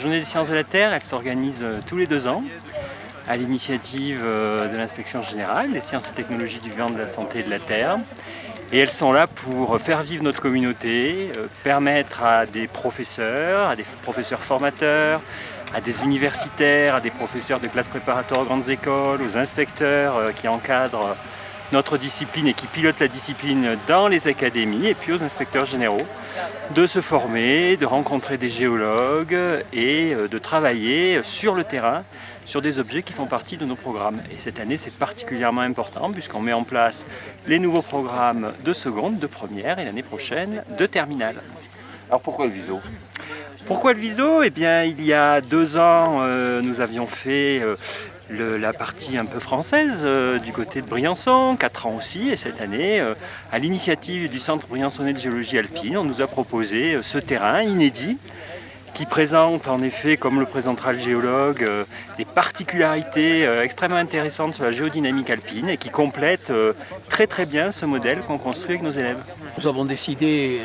journée des sciences de la Terre, elle s'organise tous les 2 ans à l'initiative de l'inspection générale des sciences et technologies du vivant, de la santé et de la terre. Et elles sont là pour faire vivre notre communauté, permettre à des professeurs formateurs, à des universitaires, à des professeurs de classes préparatoires aux grandes écoles, aux inspecteurs qui encadrent notre discipline et qui pilotent la discipline dans les académies, et puis aux inspecteurs généraux, de se former, de rencontrer des géologues et de travailler sur le terrain sur des objets qui font partie de nos programmes. Et cette année, c'est particulièrement important puisqu'on met en place les nouveaux programmes de seconde, de première et l'année prochaine de terminale. Alors pourquoi le VISO ? Pourquoi le VISO ? Eh bien, il y a 2 ans, nous avions fait la partie un peu française du côté de Briançon, 4 ans aussi, et cette année, à l'initiative du Centre briançonnais de géologie alpine, on nous a proposé ce terrain inédit qui présente en effet, comme le présentera le géologue, des particularités extrêmement intéressantes sur la géodynamique alpine et qui complète très très bien ce modèle qu'on construit avec nos élèves. Nous avons décidé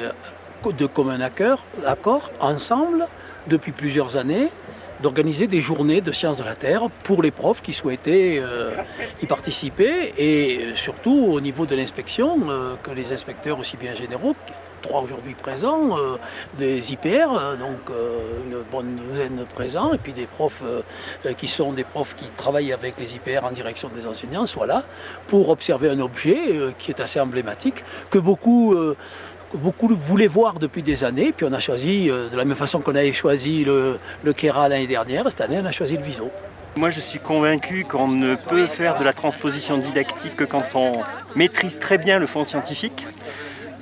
de commun accord, ensemble, depuis plusieurs années, d'organiser des journées de sciences de la Terre pour les profs qui souhaitaient y participer, et surtout au niveau de l'inspection, que les inspecteurs aussi bien généraux, 3 aujourd'hui présents, des IPR, donc une bonne douzaine présents, et puis des profs qui sont des profs qui travaillent avec les IPR en direction des enseignants, soient là pour observer un objet qui est assez emblématique, que beaucoup voulaient voir depuis des années. Puis on a choisi, de la même façon qu'on avait choisi le Khéra l'année dernière, cette année on a choisi le VISO. Moi je suis convaincu qu'on ne peut faire de la transposition didactique que quand on maîtrise très bien le fond scientifique.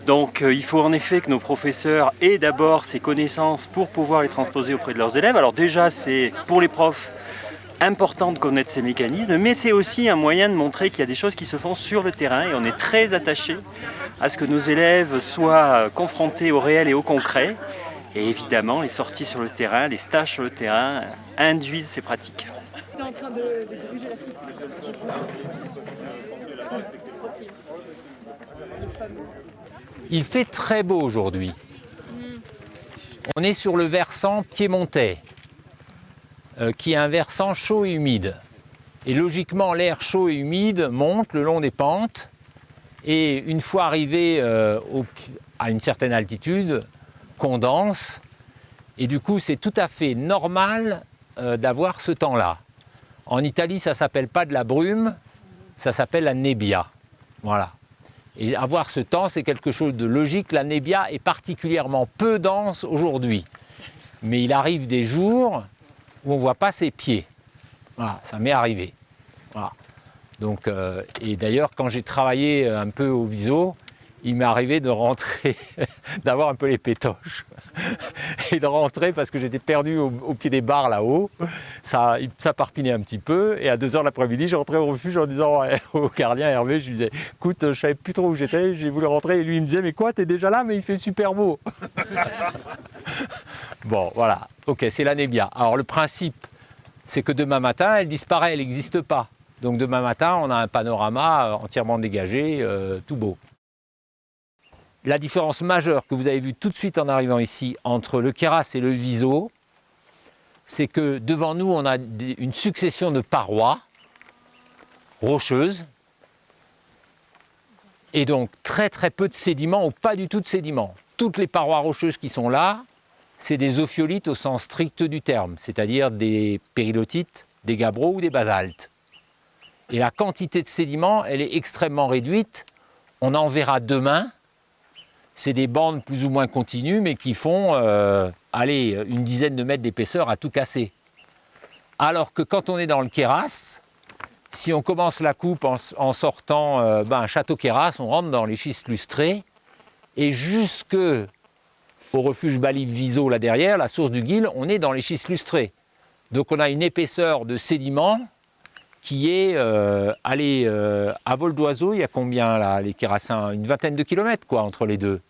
Donc il faut en effet que nos professeurs aient d'abord ces connaissances pour pouvoir les transposer auprès de leurs élèves. Alors déjà c'est pour les profs important de connaître ces mécanismes, mais c'est aussi un moyen de montrer qu'il y a des choses qui se font sur le terrain, et on est très attaché à ce que nos élèves soient confrontés au réel et au concret. Et évidemment, les sorties sur le terrain, les stages sur le terrain induisent ces pratiques. Il fait très beau aujourd'hui. On est sur le versant piémontais, qui est un versant chaud et humide. Et logiquement, l'air chaud et humide monte le long des pentes, et une fois arrivé à une certaine altitude, condense. Et du coup, c'est tout à fait normal d'avoir ce temps-là. En Italie, ça ne s'appelle pas de la brume, ça s'appelle la nebbia. Voilà. Et avoir ce temps, c'est quelque chose de logique. La nebbia est particulièrement peu dense aujourd'hui. Mais il arrive des jours où on ne voit pas ses pieds. Voilà, ça m'est arrivé. Voilà. Donc, et d'ailleurs, quand j'ai travaillé un peu au VISO, il m'est arrivé de rentrer, d'avoir un peu les pétoches, et de rentrer parce que j'étais perdu au pied des barres là-haut. Ça parpinait un petit peu, et à 2h de l'après-midi, je rentrais au refuge en disant au gardien Hervé, je lui disais, écoute, je ne savais plus trop où j'étais, j'ai voulu rentrer, et lui il me disait, mais quoi, t'es déjà là, mais il fait super beau. Bon, voilà, ok, c'est la nebbia. Alors le principe, c'est que demain matin, elle disparaît, elle n'existe pas. Donc demain matin, on a un panorama entièrement dégagé, tout beau. La différence majeure que vous avez vue tout de suite en arrivant ici entre le Khéras et le VISO, c'est que devant nous, on a une succession de parois rocheuses, et donc très très peu de sédiments ou pas du tout de sédiments. Toutes les parois rocheuses qui sont là, c'est des ophiolites au sens strict du terme, c'est-à-dire des péridotites, des gabbros ou des basaltes. Et la quantité de sédiments, elle est extrêmement réduite. On en verra demain. C'est des bandes plus ou moins continues, mais qui font une dizaine de mètres d'épaisseur à tout casser. Alors que quand on est dans le Khéras, si on commence la coupe en sortant un château Khéras, on rentre dans les schistes lustrés, et jusque au refuge Balive-Viso là derrière, la source du Guil, on est dans les schistes lustrés. Donc on a une épaisseur de sédiments qui est, à vol d'oiseau, il y a combien là, les Kérassins? Une vingtaine de kilomètres quoi, entre les deux.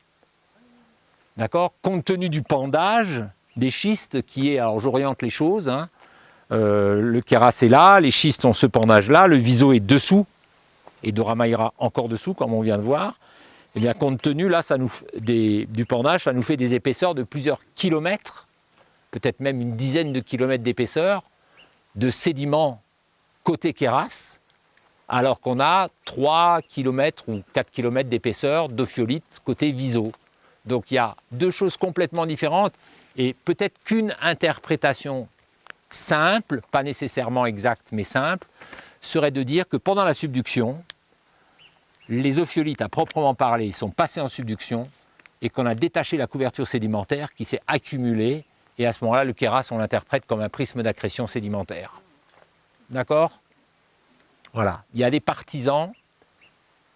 D'accord? Compte tenu du pendage des schistes qui est, alors j'oriente les choses, hein, le Khéras est là, les schistes ont ce pendage-là, le Viso est dessous, et Doramaïra encore dessous, comme on vient de voir. Et bien compte tenu là, du pendage, ça nous fait des épaisseurs de plusieurs kilomètres peut-être même une dizaine de kilomètres d'épaisseur de sédiments côté Queyras, alors qu'on a 3 km ou 4 km d'épaisseur d'ophiolite côté Viso. Donc il y a deux choses complètement différentes et peut-être qu'une interprétation simple, pas nécessairement exacte mais simple, serait de dire que pendant la subduction, les ophiolites à proprement parler sont passés en subduction et qu'on a détaché la couverture sédimentaire qui s'est accumulée et à ce moment-là, le Queyras, on l'interprète comme un prisme d'accrétion sédimentaire. D'accord ? Voilà. Il y a des partisans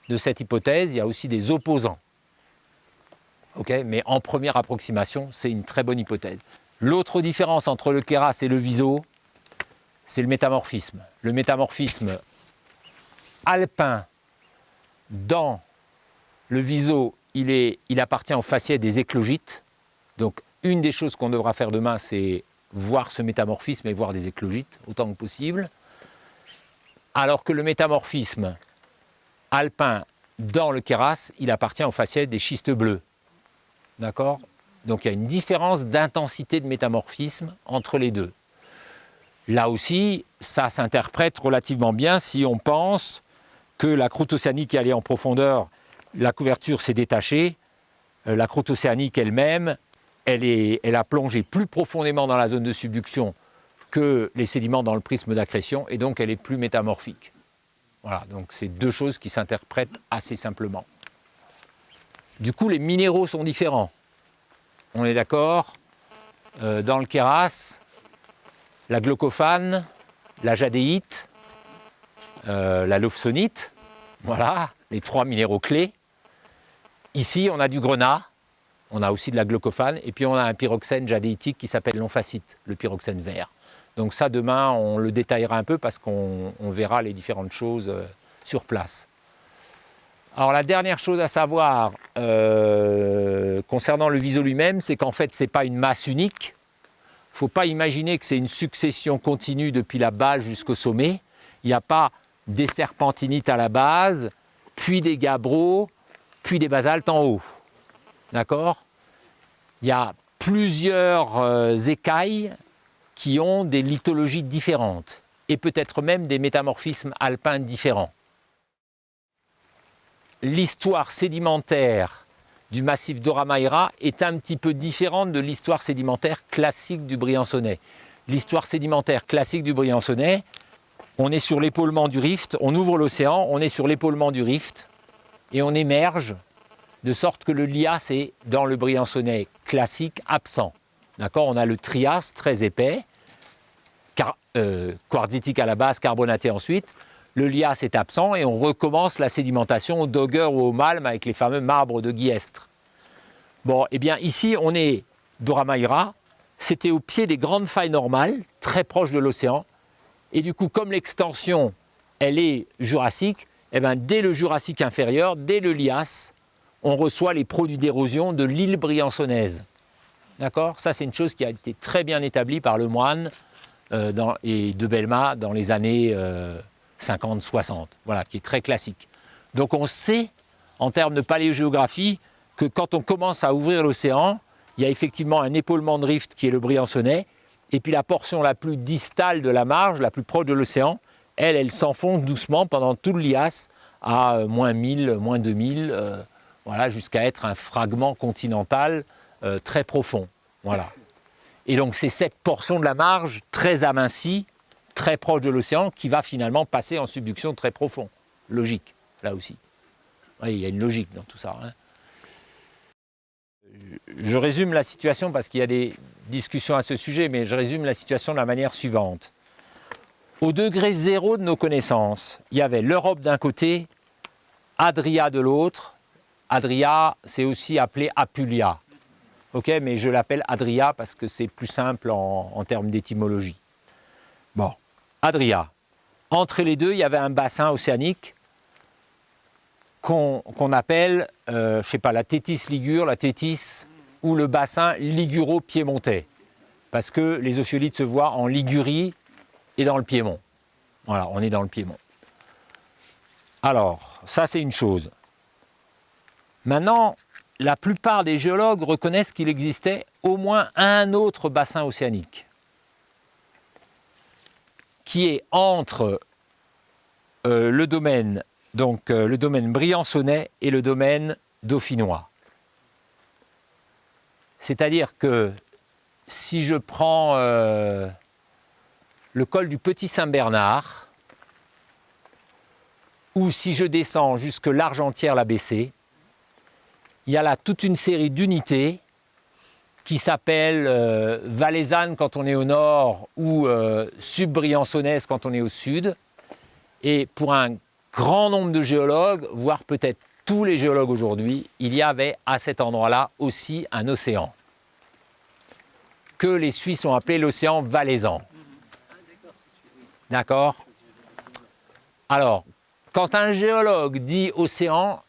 de cette hypothèse, il y a aussi des opposants. Okay, mais en première approximation, c'est une très bonne hypothèse. L'autre différence entre le Queyras et le Viso, c'est le métamorphisme. Le métamorphisme alpin dans le Viso, il appartient au faciès des éclogites. Donc une des choses qu'on devra faire demain, c'est voir ce métamorphisme et voir des éclogites autant que possible. Alors que le métamorphisme alpin dans le Queyras, il appartient au faciès des schistes bleus. D'accord ? Donc il y a une différence d'intensité de métamorphisme entre les deux. Là aussi, ça s'interprète relativement bien si on pense que la croûte océanique est allée en profondeur, la couverture s'est détachée, la croûte océanique elle-même, elle a plongé plus profondément dans la zone de subduction que les sédiments dans le prisme d'accrétion et donc elle est plus métamorphique. Voilà, donc c'est deux choses qui s'interprètent assez simplement. Du coup, les minéraux sont différents. On est d'accord ? Dans le Queyras, la glaucophane, la jadéite, la leuphsonite, voilà, les 3 minéraux clés. Ici, on a du grenat, on a aussi de la glaucophane, et puis on a un pyroxène jadéitique qui s'appelle l'omphacite, le pyroxène vert. Donc ça, demain, on le détaillera un peu parce qu'on verra les différentes choses sur place. Alors la dernière chose à savoir concernant le Viso lui-même, c'est qu'en fait, ce n'est pas une masse unique. Il ne faut pas imaginer que c'est une succession continue depuis la base jusqu'au sommet. Il n'y a pas des serpentinites à la base, puis des gabbros, puis des basaltes en haut. D'accord ? Il y a plusieurs écailles qui ont des lithologies différentes et peut-être même des métamorphismes alpins différents. L'histoire sédimentaire du massif d'Oramaira est un petit peu différente de l'histoire sédimentaire classique du Briançonnais. L'histoire sédimentaire classique du Briançonnais, on est sur l'épaulement du rift, on ouvre l'océan, on est sur l'épaulement du rift et on émerge de sorte que le lias est, dans le Briançonnais classique, absent. D'accord ? On a le Trias très épais, quartzitique à la base, carbonaté ensuite. Le lias est absent et on recommence la sédimentation au Dogger ou au Malm avec les fameux marbres de Guillestre. Bon, eh bien ici, on est d'Oramaira, c'était au pied des grandes failles normales, très proche de l'océan. Et du coup, comme l'extension, elle est jurassique, eh bien, dès le Jurassique inférieur, dès le lias, on reçoit les produits d'érosion de l'île briançonnaise. D'accord ? Ça, c'est une chose qui a été très bien établie par Lemoine et de Belma dans les années 50-60, voilà, qui est très classique. Donc on sait, en termes de paléogéographie, que quand on commence à ouvrir l'océan, il y a effectivement un épaulement de rift qui est le Briançonnais, et puis la portion la plus distale de la marge, la plus proche de l'océan, elle s'enfonce doucement pendant tout le lias à moins 1000, moins 2000, voilà, jusqu'à être un fragment continental très profond. Voilà. Et donc c'est cette portion de la marge très amincie, très proche de l'océan, qui va finalement passer en subduction très profond. Logique, là aussi. Oui, il y a une logique dans tout ça. Hein. Je résume la situation parce qu'il y a des discussions à ce sujet, mais je résume la situation de la manière suivante. Au degré zéro de nos connaissances, il y avait l'Europe d'un côté, Adria de l'autre. Adria, c'est aussi appelé Apulia. Okay, mais je l'appelle Adria parce que c'est plus simple en termes d'étymologie. Bon, Adria. Entre les deux, il y avait un bassin océanique qu'on appelle, je ne sais pas, la Thétis ligure, la Thétis, ou le bassin liguro-piémontais. Parce que les ophiolites se voient en Ligurie et dans le Piémont. Voilà, on est dans le Piémont. Alors, ça c'est une chose. Maintenant, la plupart des géologues reconnaissent qu'il existait au moins un autre bassin océanique qui est entre le domaine briançonnais et le domaine dauphinois. C'est-à-dire que si je prends le col du Petit Saint-Bernard, ou si je descends jusque l'Argentière-la-Bessée, il y a là toute une série d'unités qui s'appellent valaisannes quand on est au nord ou subbriançonnaise quand on est au sud. Et pour un grand nombre de géologues, voire peut-être tous les géologues aujourd'hui, il y avait à cet endroit-là aussi un océan, que les Suisses ont appelé l'océan valaisan. D'accord? Alors, quand un géologue dit océan,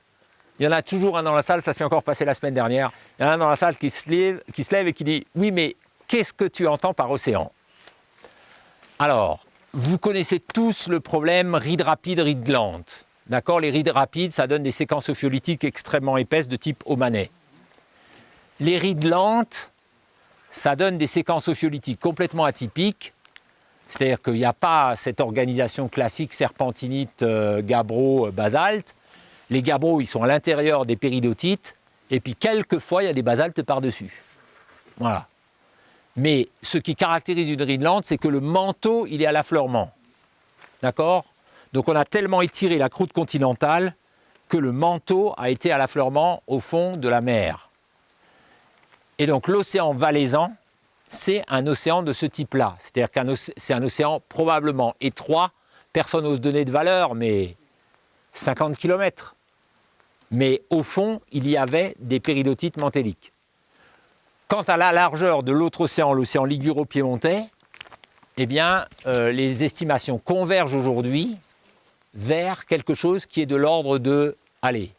il y en a toujours un dans la salle, ça s'est encore passé la semaine dernière, il y en a un dans la salle qui se lève et qui dit « Oui, mais qu'est-ce que tu entends par océan ?» Alors, vous connaissez tous le problème ride rapide, ride lente. D'accord? Les rides rapides, ça donne des séquences ophiolitiques extrêmement épaisses de type Omanet. Les rides lentes, ça donne des séquences ophiolitiques complètement atypiques. C'est-à-dire qu'il n'y a pas cette organisation classique serpentinite, gabbro, basalte. Les gabbros, ils sont à l'intérieur des péridotites, et puis quelquefois, il y a des basaltes par-dessus. Voilà. Mais ce qui caractérise une ride lente, c'est que le manteau, il est à l'affleurement. D'accord? Donc on a tellement étiré la croûte continentale que le manteau a été à l'affleurement au fond de la mer. Et donc l'océan valaisan, c'est un océan de ce type-là. C'est-à-dire que c'est un océan probablement étroit. Personne n'ose donner de valeur, mais 50 km. Mais au fond, il y avait des péridotites mantéliques. Quant à la largeur de l'autre océan, l'océan liguro-piémontais, eh bien, les estimations convergent aujourd'hui vers quelque chose qui est de l'ordre de, allez,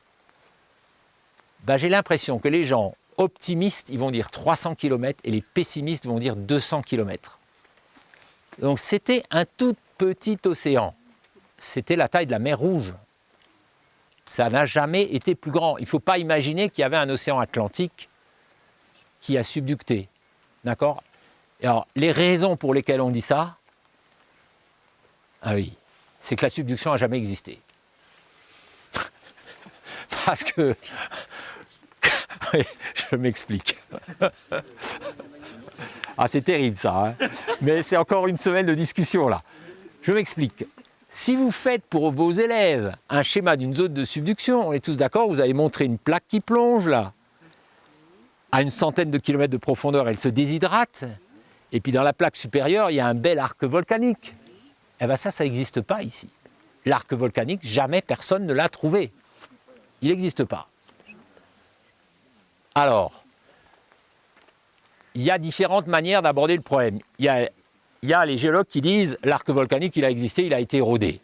j'ai l'impression que les gens optimistes, ils vont dire 300 km et les pessimistes vont dire 200 km. Donc c'était un tout petit océan. C'était la taille de la mer Rouge. Ça n'a jamais été plus grand. Il ne faut pas imaginer qu'il y avait un océan Atlantique qui a subducté. D'accord? Alors, les raisons pour lesquelles on dit ça, ah oui, c'est que la subduction n'a jamais existé. Parce que... Oui, je m'explique. Ah, c'est terrible ça, hein, mais c'est encore une semaine de discussion là. Je m'explique. Si vous faites pour vos élèves un schéma d'une zone de subduction, on est tous d'accord, vous allez montrer une plaque qui plonge là. À une centaine de kilomètres de profondeur, elle se déshydrate. Et puis dans la plaque supérieure, il y a un bel arc volcanique. Eh bien ça n'existe pas ici. L'arc volcanique, jamais personne ne l'a trouvé. Il n'existe pas. Alors, il y a différentes manières d'aborder le problème. Il y a les géologues qui disent l'arc volcanique, il a existé, il a été érodé.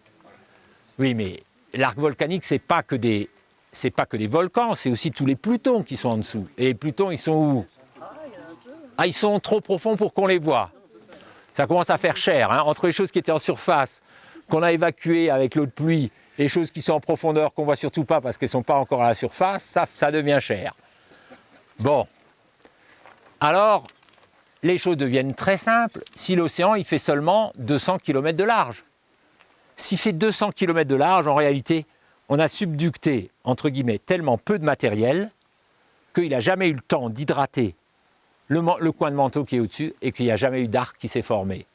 Oui, mais l'arc volcanique, c'est pas que des volcans, c'est aussi tous les plutons qui sont en dessous. Et les plutons, ils sont où? Ah, ils sont trop profonds pour qu'on les voie. Ça commence à faire cher, hein, entre les choses qui étaient en surface, qu'on a évacuées avec l'eau de pluie, et les choses qui sont en profondeur, qu'on ne voit surtout pas parce qu'elles ne sont pas encore à la surface, ça devient cher. Bon, alors, les choses deviennent très simples. Si l'océan, il fait seulement 200 km de large. S'il fait 200 km de large, en réalité, on a subducté, entre guillemets, tellement peu de matériel qu'il n'a jamais eu le temps d'hydrater le coin de manteau qui est au-dessus et qu'il n'y a jamais eu d'arc qui s'est formé.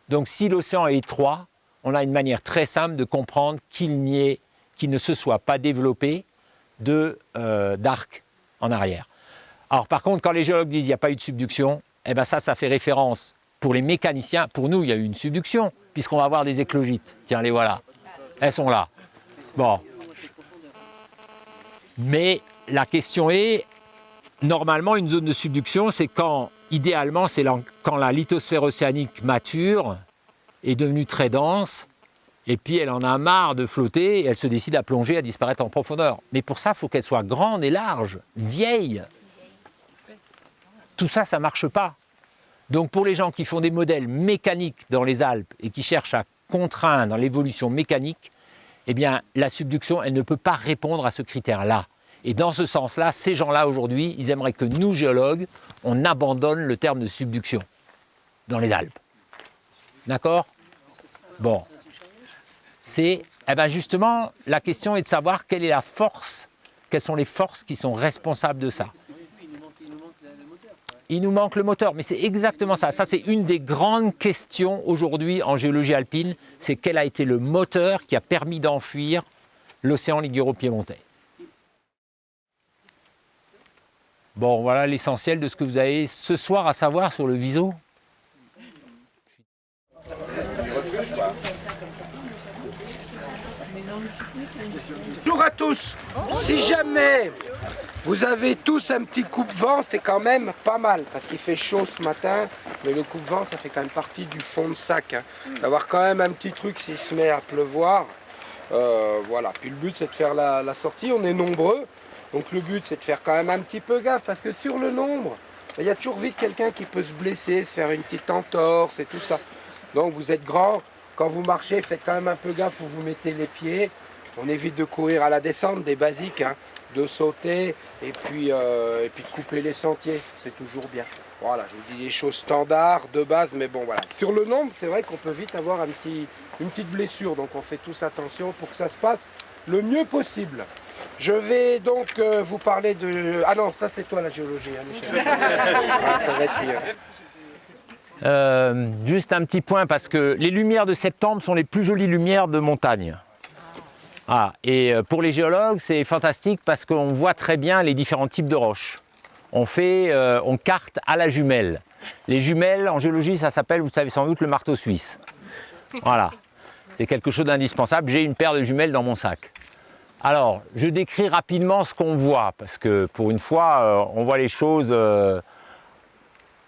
Donc, si l'océan est étroit, on a une manière très simple de comprendre qu'il ne se soit pas développé d'arc en arrière. Alors par contre, quand les géologues disent qu'il n'y a pas eu de subduction, eh ben ça fait référence pour les mécaniciens. Pour nous, il y a eu une subduction, puisqu'on va avoir des éclogites. Tiens, les voilà. Elles sont là. Bon. Mais la question est, normalement, une zone de subduction, c'est quand, idéalement, c'est quand la lithosphère océanique mature, est devenue très dense, et puis elle en a marre de flotter, et elle se décide à plonger, à disparaître en profondeur. Mais pour ça, il faut qu'elle soit grande et large, vieille. Tout ça, ça ne marche pas. Donc pour les gens qui font des modèles mécaniques dans les Alpes et qui cherchent à contraindre l'évolution mécanique, eh bien la subduction, elle ne peut pas répondre à ce critère-là. Et dans ce sens-là, ces gens-là aujourd'hui, ils aimeraient que nous, géologues, on abandonne le terme de subduction dans les Alpes. D'accord? Bon. C'est, eh ben justement, la question est de savoir quelle est la force, quelles sont les forces qui sont responsables de ça. Il nous manque le moteur, mais c'est exactement ça. Ça, c'est une des grandes questions aujourd'hui en géologie alpine, c'est quel a été le moteur qui a permis d'enfuir l'océan liguro-piémontais. Bon, voilà l'essentiel de ce que vous avez ce soir à savoir sur le Viso. Bonjour à tous. Si jamais vous avez tous un petit coupe-vent, c'est quand même pas mal parce qu'il fait chaud ce matin, mais le coupe-vent ça fait quand même partie du fond de sac. D'avoir quand même un petit truc s'il se met à pleuvoir. Voilà. Puis le but c'est de faire la sortie, on est nombreux, donc le but c'est de faire quand même un petit peu gaffe parce que sur le nombre, il y a toujours vite quelqu'un qui peut se blesser, se faire une petite entorse et tout ça. Donc vous êtes grand, quand vous marchez, faites quand même un peu gaffe où vous mettez les pieds. On évite de courir à la descente, des basiques, hein, de sauter et puis de couper les sentiers, c'est toujours bien. Voilà, je vous dis des choses standards, de base, mais bon voilà. Sur le nombre, c'est vrai qu'on peut vite avoir une petite blessure, donc on fait tous attention pour que ça se passe le mieux possible. Je vais donc vous parler de... Ah non, ça c'est toi la géologie, hein, Michel. Ah, ça va être mieux. Juste un petit point, parce que les lumières de septembre sont les plus jolies lumières de montagne. Ah, et pour les géologues, c'est fantastique parce qu'on voit très bien les différents types de roches. On carte à la jumelle. Les jumelles, en géologie, ça s'appelle, vous savez sans doute, le marteau suisse. Voilà, c'est quelque chose d'indispensable. J'ai une paire de jumelles dans mon sac. Alors, je décris rapidement ce qu'on voit, parce que pour une fois, on voit les choses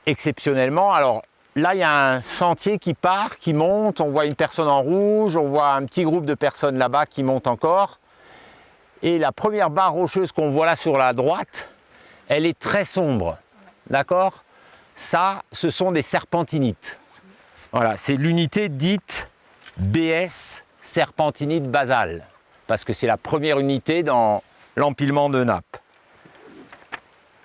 exceptionnellement. Alors, là, il y a un sentier qui part, qui monte, on voit une personne en rouge, on voit un petit groupe de personnes là-bas qui montent encore. Et la première barre rocheuse qu'on voit là sur la droite, elle est très sombre, d'accord? Ça, ce sont des serpentinites. Voilà, c'est l'unité dite BS, serpentinite basale, parce que c'est la première unité dans l'empilement de nappes.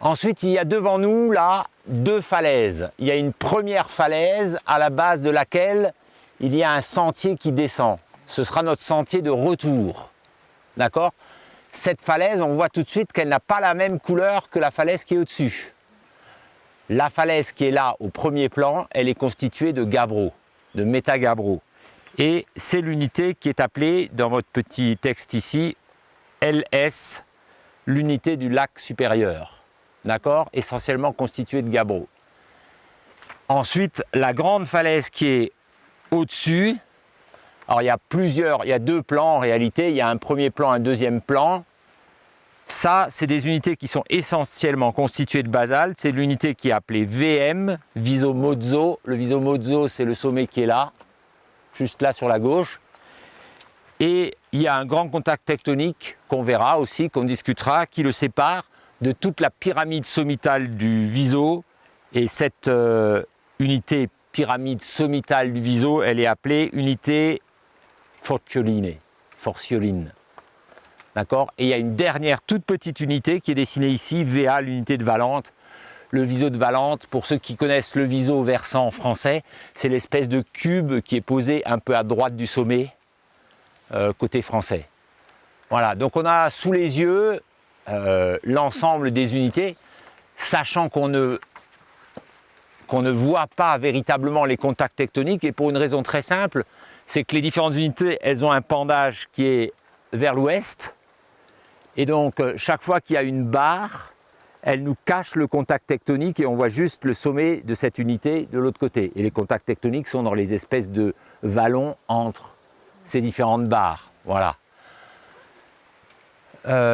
Ensuite, il y a devant nous, là, deux falaises. Il y a une première falaise à la base de laquelle il y a un sentier qui descend. Ce sera notre sentier de retour. D'accord? Cette falaise, on voit tout de suite qu'elle n'a pas la même couleur que la falaise qui est au-dessus. La falaise qui est là au premier plan, elle est constituée de gabbro, de métagabbro. Et c'est l'unité qui est appelée, dans votre petit texte ici, LS, l'unité du lac supérieur. D'accord, essentiellement constituée de gabbro. Ensuite, la grande falaise qui est au-dessus, alors il y a deux plans en réalité, il y a un premier plan, un deuxième plan. Ça, c'est des unités qui sont essentiellement constituées de basalte. C'est l'unité qui est appelée VM, Viso Mozzo. Le Viso Mozzo, c'est le sommet qui est là, juste là sur la gauche. Et il y a un grand contact tectonique qu'on verra aussi, qu'on discutera, qui le sépare de toute la pyramide sommitale du Viso. Et cette unité pyramide sommitale du Viso, elle est appelée unité Forcioline. D'accord? Et il y a une dernière toute petite unité qui est dessinée ici, VA, l'unité de Valente. Le Viso de Valente, pour ceux qui connaissent le Viso versant français, c'est l'espèce de cube qui est posé un peu à droite du sommet, côté français. Voilà, donc on a sous les yeux l'ensemble des unités, sachant qu'on ne voit pas véritablement les contacts tectoniques, et pour une raison très simple, c'est que les différentes unités, elles ont un pendage qui est vers l'ouest, et donc chaque fois qu'il y a une barre, elle nous cache le contact tectonique et on voit juste le sommet de cette unité de l'autre côté. Et les contacts tectoniques sont dans les espèces de vallons entre ces différentes barres. Voilà.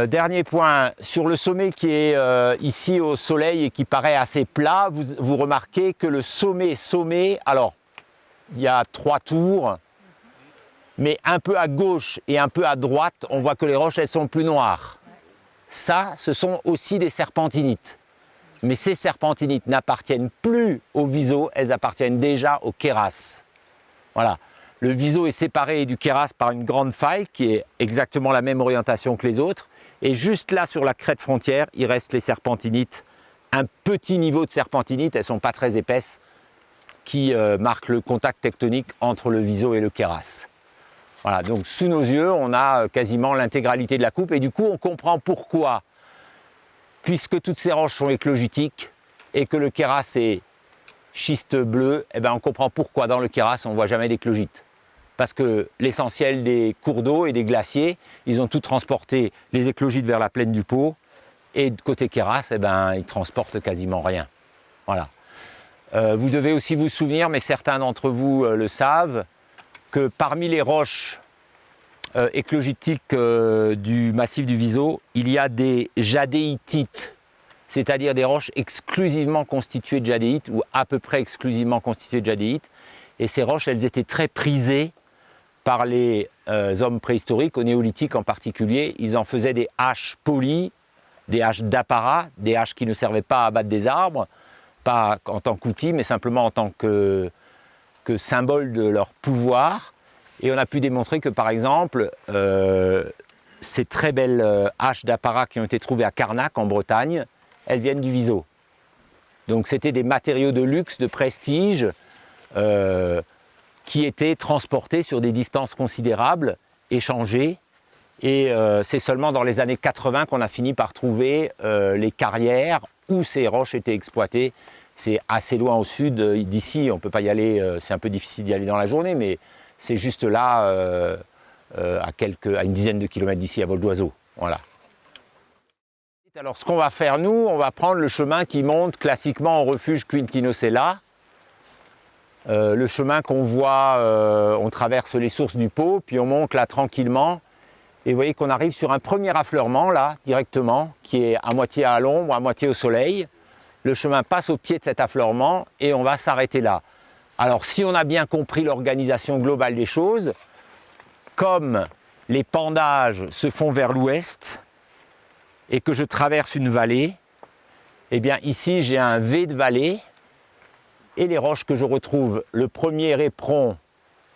Dernier point, sur le sommet qui est ici au soleil et qui paraît assez plat, vous remarquez que le sommet, alors il y a 3 tours, mais un peu à gauche et un peu à droite, on voit que les roches elles sont plus noires. Ça, ce sont aussi des serpentinites. Mais ces serpentinites n'appartiennent plus au Viso, elles appartiennent déjà au Queyras. Voilà. Le Viso est séparé du Queyras par une grande faille qui est exactement la même orientation que les autres. Et juste là, sur la crête frontière, il reste les serpentinites. Un petit niveau de serpentinite, elles ne sont pas très épaisses, qui marquent le contact tectonique entre le Viso et le Queyras. Voilà, donc sous nos yeux, on a quasiment l'intégralité de la coupe. Et du coup, on comprend pourquoi, puisque toutes ces roches sont éclogitiques et que le Queyras est schiste bleu, eh ben on comprend pourquoi dans le Queyras, on ne voit jamais d'éclogite. Parce que l'essentiel des cours d'eau et des glaciers, ils ont tout transporté les éclogites vers la plaine du Pô. Et de côté Queyras, eh ben, ils transportent quasiment rien. Voilà. Vous devez aussi vous souvenir, mais certains d'entre vous le savent, que parmi les roches éclogitiques du massif du Viso, il y a des jadéitites, c'est-à-dire des roches exclusivement constituées de jadéites, ou à peu près exclusivement constituées de jadéites. Et ces roches, elles étaient très prisées par les hommes préhistoriques, au néolithique en particulier. Ils en faisaient des haches polies, des haches d'apparat, des haches qui ne servaient pas à abattre des arbres, pas en tant qu'outil, mais simplement en tant que symbole de leur pouvoir. Et on a pu démontrer que, par exemple, ces très belles haches d'apparat qui ont été trouvées à Carnac, en Bretagne, elles viennent du Viso. Donc c'était des matériaux de luxe, de prestige, qui étaient transportés sur des distances considérables, échangés. Et c'est seulement dans les années 80 qu'on a fini par trouver les carrières où ces roches étaient exploitées. C'est assez loin au sud d'ici, on ne peut pas y aller, c'est un peu difficile d'y aller dans la journée, mais c'est juste là, à une dizaine de kilomètres d'ici, à vol d'oiseau. Voilà. Alors ce qu'on va faire nous, on va prendre le chemin qui monte classiquement au refuge Quintinosella. Le chemin qu'on voit, on traverse les sources du Pô, puis on monte là tranquillement. Et vous voyez qu'on arrive sur un premier affleurement là, directement, qui est à moitié à l'ombre, à moitié au soleil. Le chemin passe au pied de cet affleurement et on va s'arrêter là. Alors si on a bien compris l'organisation globale des choses, comme les pendages se font vers l'ouest et que je traverse une vallée, eh bien ici j'ai un V de vallée. Et les roches que je retrouve, le premier éperon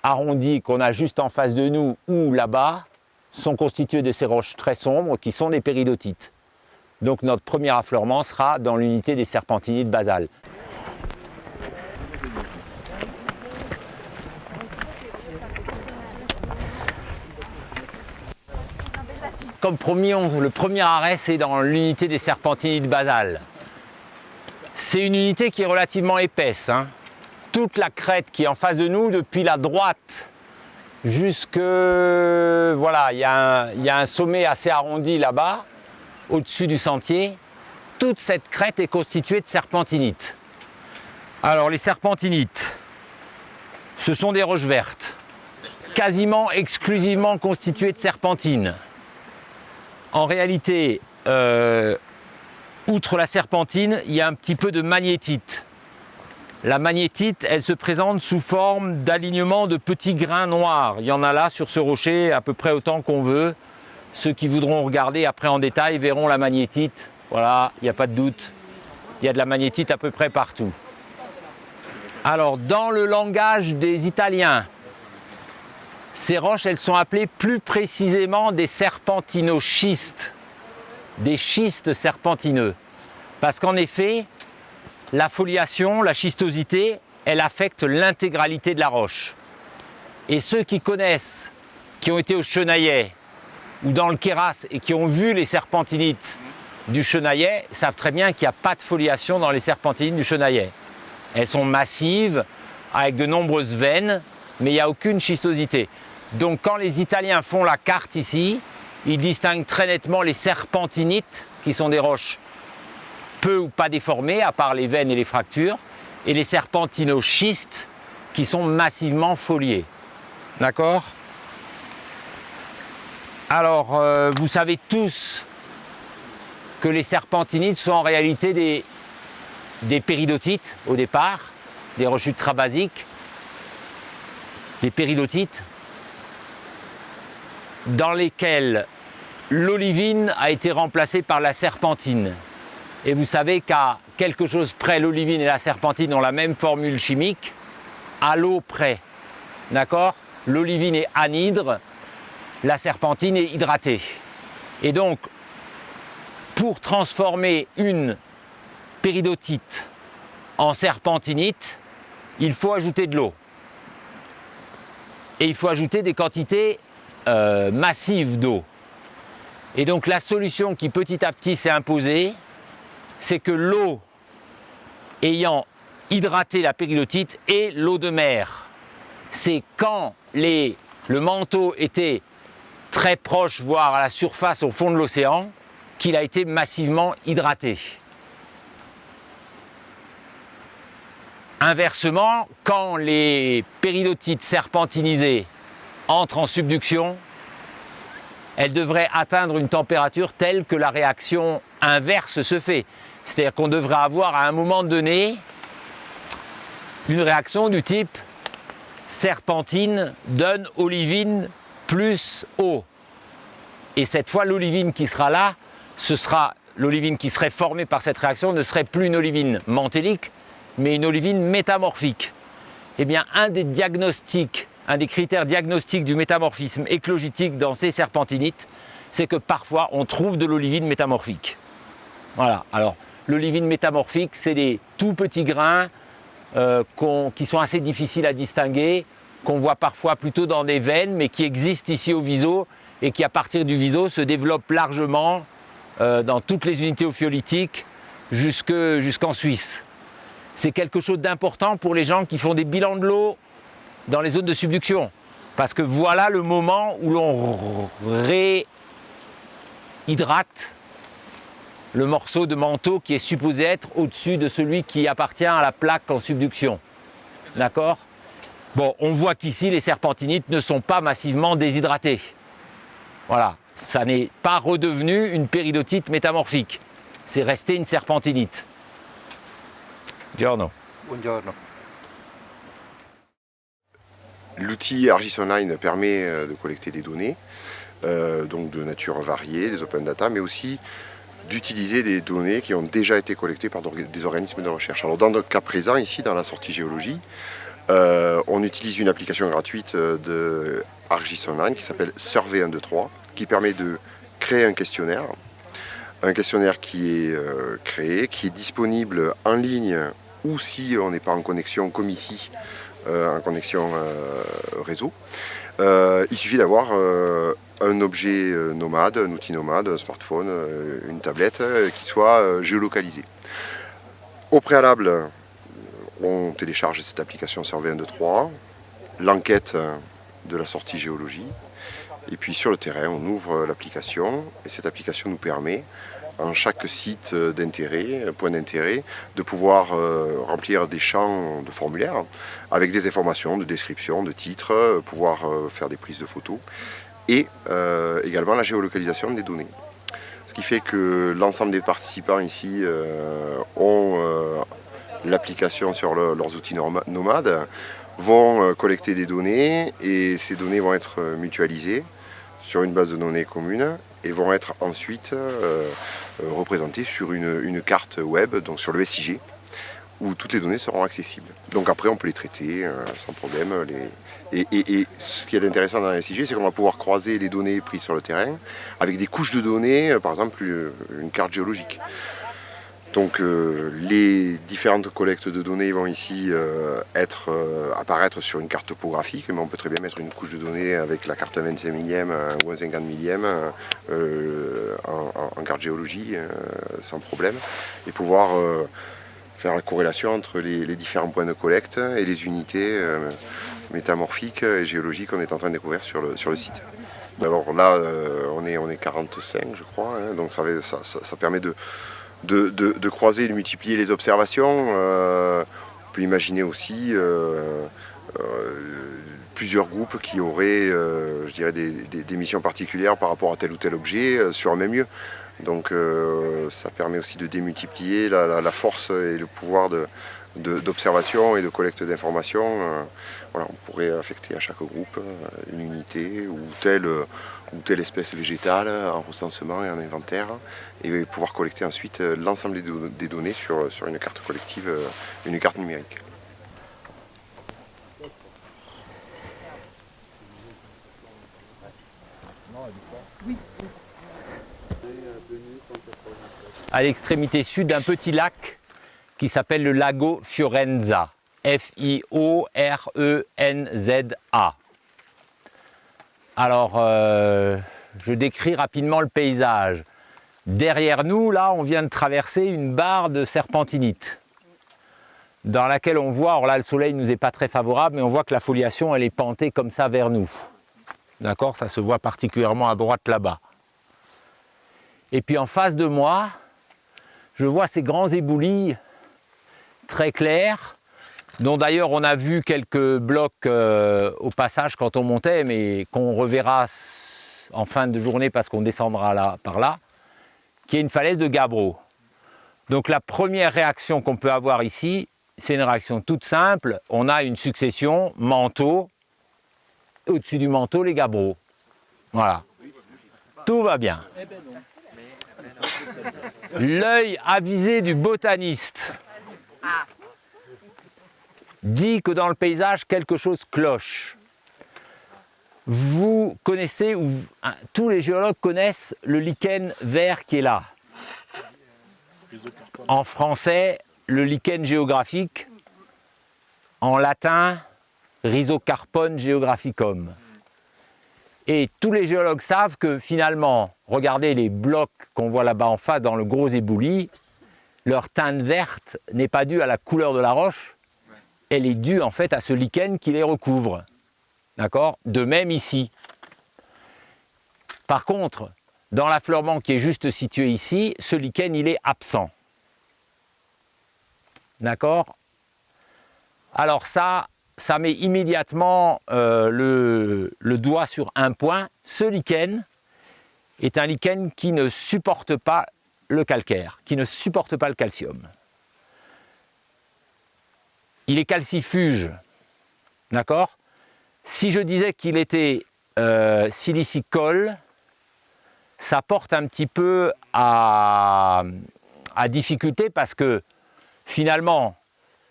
arrondi qu'on a juste en face de nous ou là-bas, sont constitués de ces roches très sombres qui sont des péridotites. Donc notre premier affleurement sera dans l'unité des serpentinites basales. Comme promis, le premier arrêt c'est dans l'unité des serpentinites basales. C'est une unité qui est relativement épaisse. Toute la crête qui est en face de nous, depuis la droite jusque... Voilà, il y a un sommet assez arrondi là-bas, au-dessus du sentier. Toute cette crête est constituée de serpentinites. Alors les serpentinites, ce sont des roches vertes, quasiment exclusivement constituées de serpentines. En réalité, outre la serpentine, il y a un petit peu de magnétite. La magnétite, elle se présente sous forme d'alignement de petits grains noirs. Il y en a là sur ce rocher à peu près autant qu'on veut. Ceux qui voudront regarder après en détail verront la magnétite. Voilà, il n'y a pas de doute. Il y a de la magnétite à peu près partout. Alors, dans le langage des Italiens, ces roches, elles sont appelées plus précisément des serpentinoschistes. Des schistes serpentineux. Parce qu'en effet, la foliation, la schistosité, elle affecte l'intégralité de la roche. Et ceux qui connaissent, qui ont été au Chenaillet ou dans le Queyras et qui ont vu les serpentinites du Chenaillet, savent très bien qu'il n'y a pas de foliation dans les serpentinites du Chenaillet. Elles sont massives, avec de nombreuses veines, mais il n'y a aucune schistosité. Donc quand les Italiens font la carte ici, ils distinguent très nettement les serpentinites, qui sont des roches peu ou pas déformées, à part les veines et les fractures, et les serpentinoschistes, qui sont massivement foliés. D'accord ? Alors, vous savez tous que les serpentinites sont en réalité des péridotites, au départ, des roches ultrabasiques, des péridotites, dans lesquelles l'olivine a été remplacée par la serpentine. Et vous savez qu'à quelque chose près, l'olivine et la serpentine ont la même formule chimique, à l'eau près. D'accord ? L'olivine est anhydre, la serpentine est hydratée. Et donc, pour transformer une péridotite en serpentinite, il faut ajouter de l'eau. Et il faut ajouter des quantités massives d'eau. Et donc la solution qui petit à petit s'est imposée, c'est que l'eau ayant hydraté la péridotite est l'eau de mer. C'est quand le manteau était très proche, voire à la surface au fond de l'océan, qu'il a été massivement hydraté. Inversement, quand les péridotites serpentinisées entrent en subduction, elles devraient atteindre une température telle que la réaction inverse se fait. C'est-à-dire qu'on devrait avoir à un moment donné une réaction du type serpentine donne olivine plus eau. Et cette fois, l'olivine qui sera là, ce sera l'olivine qui serait formée par cette réaction ne serait plus une olivine mantélique, mais une olivine métamorphique. Eh bien, un des critères diagnostiques du métamorphisme éclogitique dans ces serpentinites, c'est que parfois on trouve de l'olivine métamorphique. Voilà. Alors, l'olivine métamorphique, c'est des tout petits grains qui sont assez difficiles à distinguer, qu'on voit parfois plutôt dans des veines, mais qui existent ici au Viso et qui, à partir du Viso, se développent largement dans toutes les unités ophiolitiques jusqu'en Suisse. C'est quelque chose d'important pour les gens qui font des bilans de l'eau dans les zones de subduction. Parce que voilà le moment où l'on réhydrate le morceau de manteau qui est supposé être au-dessus de celui qui appartient à la plaque en subduction. D'accord ? Bon, on voit qu'ici, les serpentinites ne sont pas massivement déshydratées. Voilà, ça n'est pas redevenu une péridotite métamorphique. C'est resté une serpentinite. Buongiorno. Buongiorno. L'outil ArcGIS Online permet de collecter des données, donc de nature variée, des open data, mais aussi d'utiliser des données qui ont déjà été collectées par des organismes de recherche. Alors dans notre cas présent, ici dans la sortie géologie, on utilise une application gratuite de ArcGIS Online qui s'appelle Survey 123, qui permet de créer un questionnaire qui est créé, qui est disponible en ligne ou si on n'est pas en connexion comme ici, en connexion réseau. Il suffit d'avoir un objet nomade, un outil nomade, un smartphone, une tablette qui soit géolocalisé. Au préalable, on télécharge cette application Survey 123, l'enquête de la sortie géologie, et puis sur le terrain, on ouvre l'application, et cette application nous permet, en chaque site d'intérêt, point d'intérêt, de pouvoir remplir des champs de formulaire avec des informations de description, de titres, pouvoir faire des prises de photos et également la géolocalisation des données. Ce qui fait que l'ensemble des participants ici ont l'application sur leurs outils nomades, vont collecter des données et ces données vont être mutualisées sur une base de données commune et vont être ensuite représentées sur une carte web, donc sur le SIG, où toutes les données seront accessibles. Donc après on peut les traiter sans problème. Et ce qui est intéressant dans le SIG, c'est qu'on va pouvoir croiser les données prises sur le terrain avec des couches de données, par exemple une carte géologique. Donc les différentes collectes de données vont ici apparaître sur une carte topographique, mais on peut très bien mettre une couche de données avec la carte 25 millième ou un 50 millième en carte géologie sans problème, et pouvoir faire la corrélation entre les différents points de collecte et les unités métamorphiques et géologiques qu'on est en train de découvrir sur le site. Alors là, on est 45 je crois, hein, donc ça permet de croiser et de multiplier les observations. On peut imaginer aussi plusieurs groupes qui auraient je dirais des missions particulières par rapport à tel ou tel objet sur un même lieu. Donc ça permet aussi de démultiplier la force et le pouvoir d'observation et de collecte d'informations. Voilà, on pourrait affecter à chaque groupe une unité ou telle espèce végétale en recensement et en inventaire, et pouvoir collecter ensuite l'ensemble des données sur une carte collective, une carte numérique. à l'extrémité sud d'un petit lac qui s'appelle le Lago Fiorenza. F-I-O-R-E-N-Z-A. Alors, je décris rapidement le paysage. Derrière nous, là, on vient de traverser une barre de serpentinite dans laquelle on voit, alors là, le soleil ne nous est pas très favorable, mais on voit que la foliation, elle est pentée comme ça vers nous. D'accord? Ça se voit particulièrement à droite là-bas. Et puis en face de moi, je vois ces grands éboulis très clairs, dont d'ailleurs on a vu quelques blocs au passage quand on montait, mais qu'on reverra en fin de journée parce qu'on descendra là, par là, qui est une falaise de gabbro. Donc la première réaction qu'on peut avoir ici, c'est une réaction toute simple. On a une succession manteau, au-dessus du manteau les gabbros. Voilà. Tout va bien. L'œil avisé du botaniste dit que dans le paysage, quelque chose cloche. Vous connaissez, tous les géologues connaissent le lichen vert qui est là. En français, le lichen géographique. En latin, Rhizocarpon geographicum. Et tous les géologues savent que finalement, regardez les blocs qu'on voit là-bas en face dans le gros éboulis, leur teinte verte n'est pas due à la couleur de la roche, elle est due en fait à ce lichen qui les recouvre. D'accord? De même ici. Par contre, dans l'affleurement qui est juste situé ici, ce lichen il est absent. D'accord? Alors ça met immédiatement le doigt sur un point. Ce lichen est un lichen qui ne supporte pas le calcaire, qui ne supporte pas le calcium. Il est calcifuge, d'accord? Si je disais qu'il était silicicole, ça porte un petit peu à difficulté parce que finalement,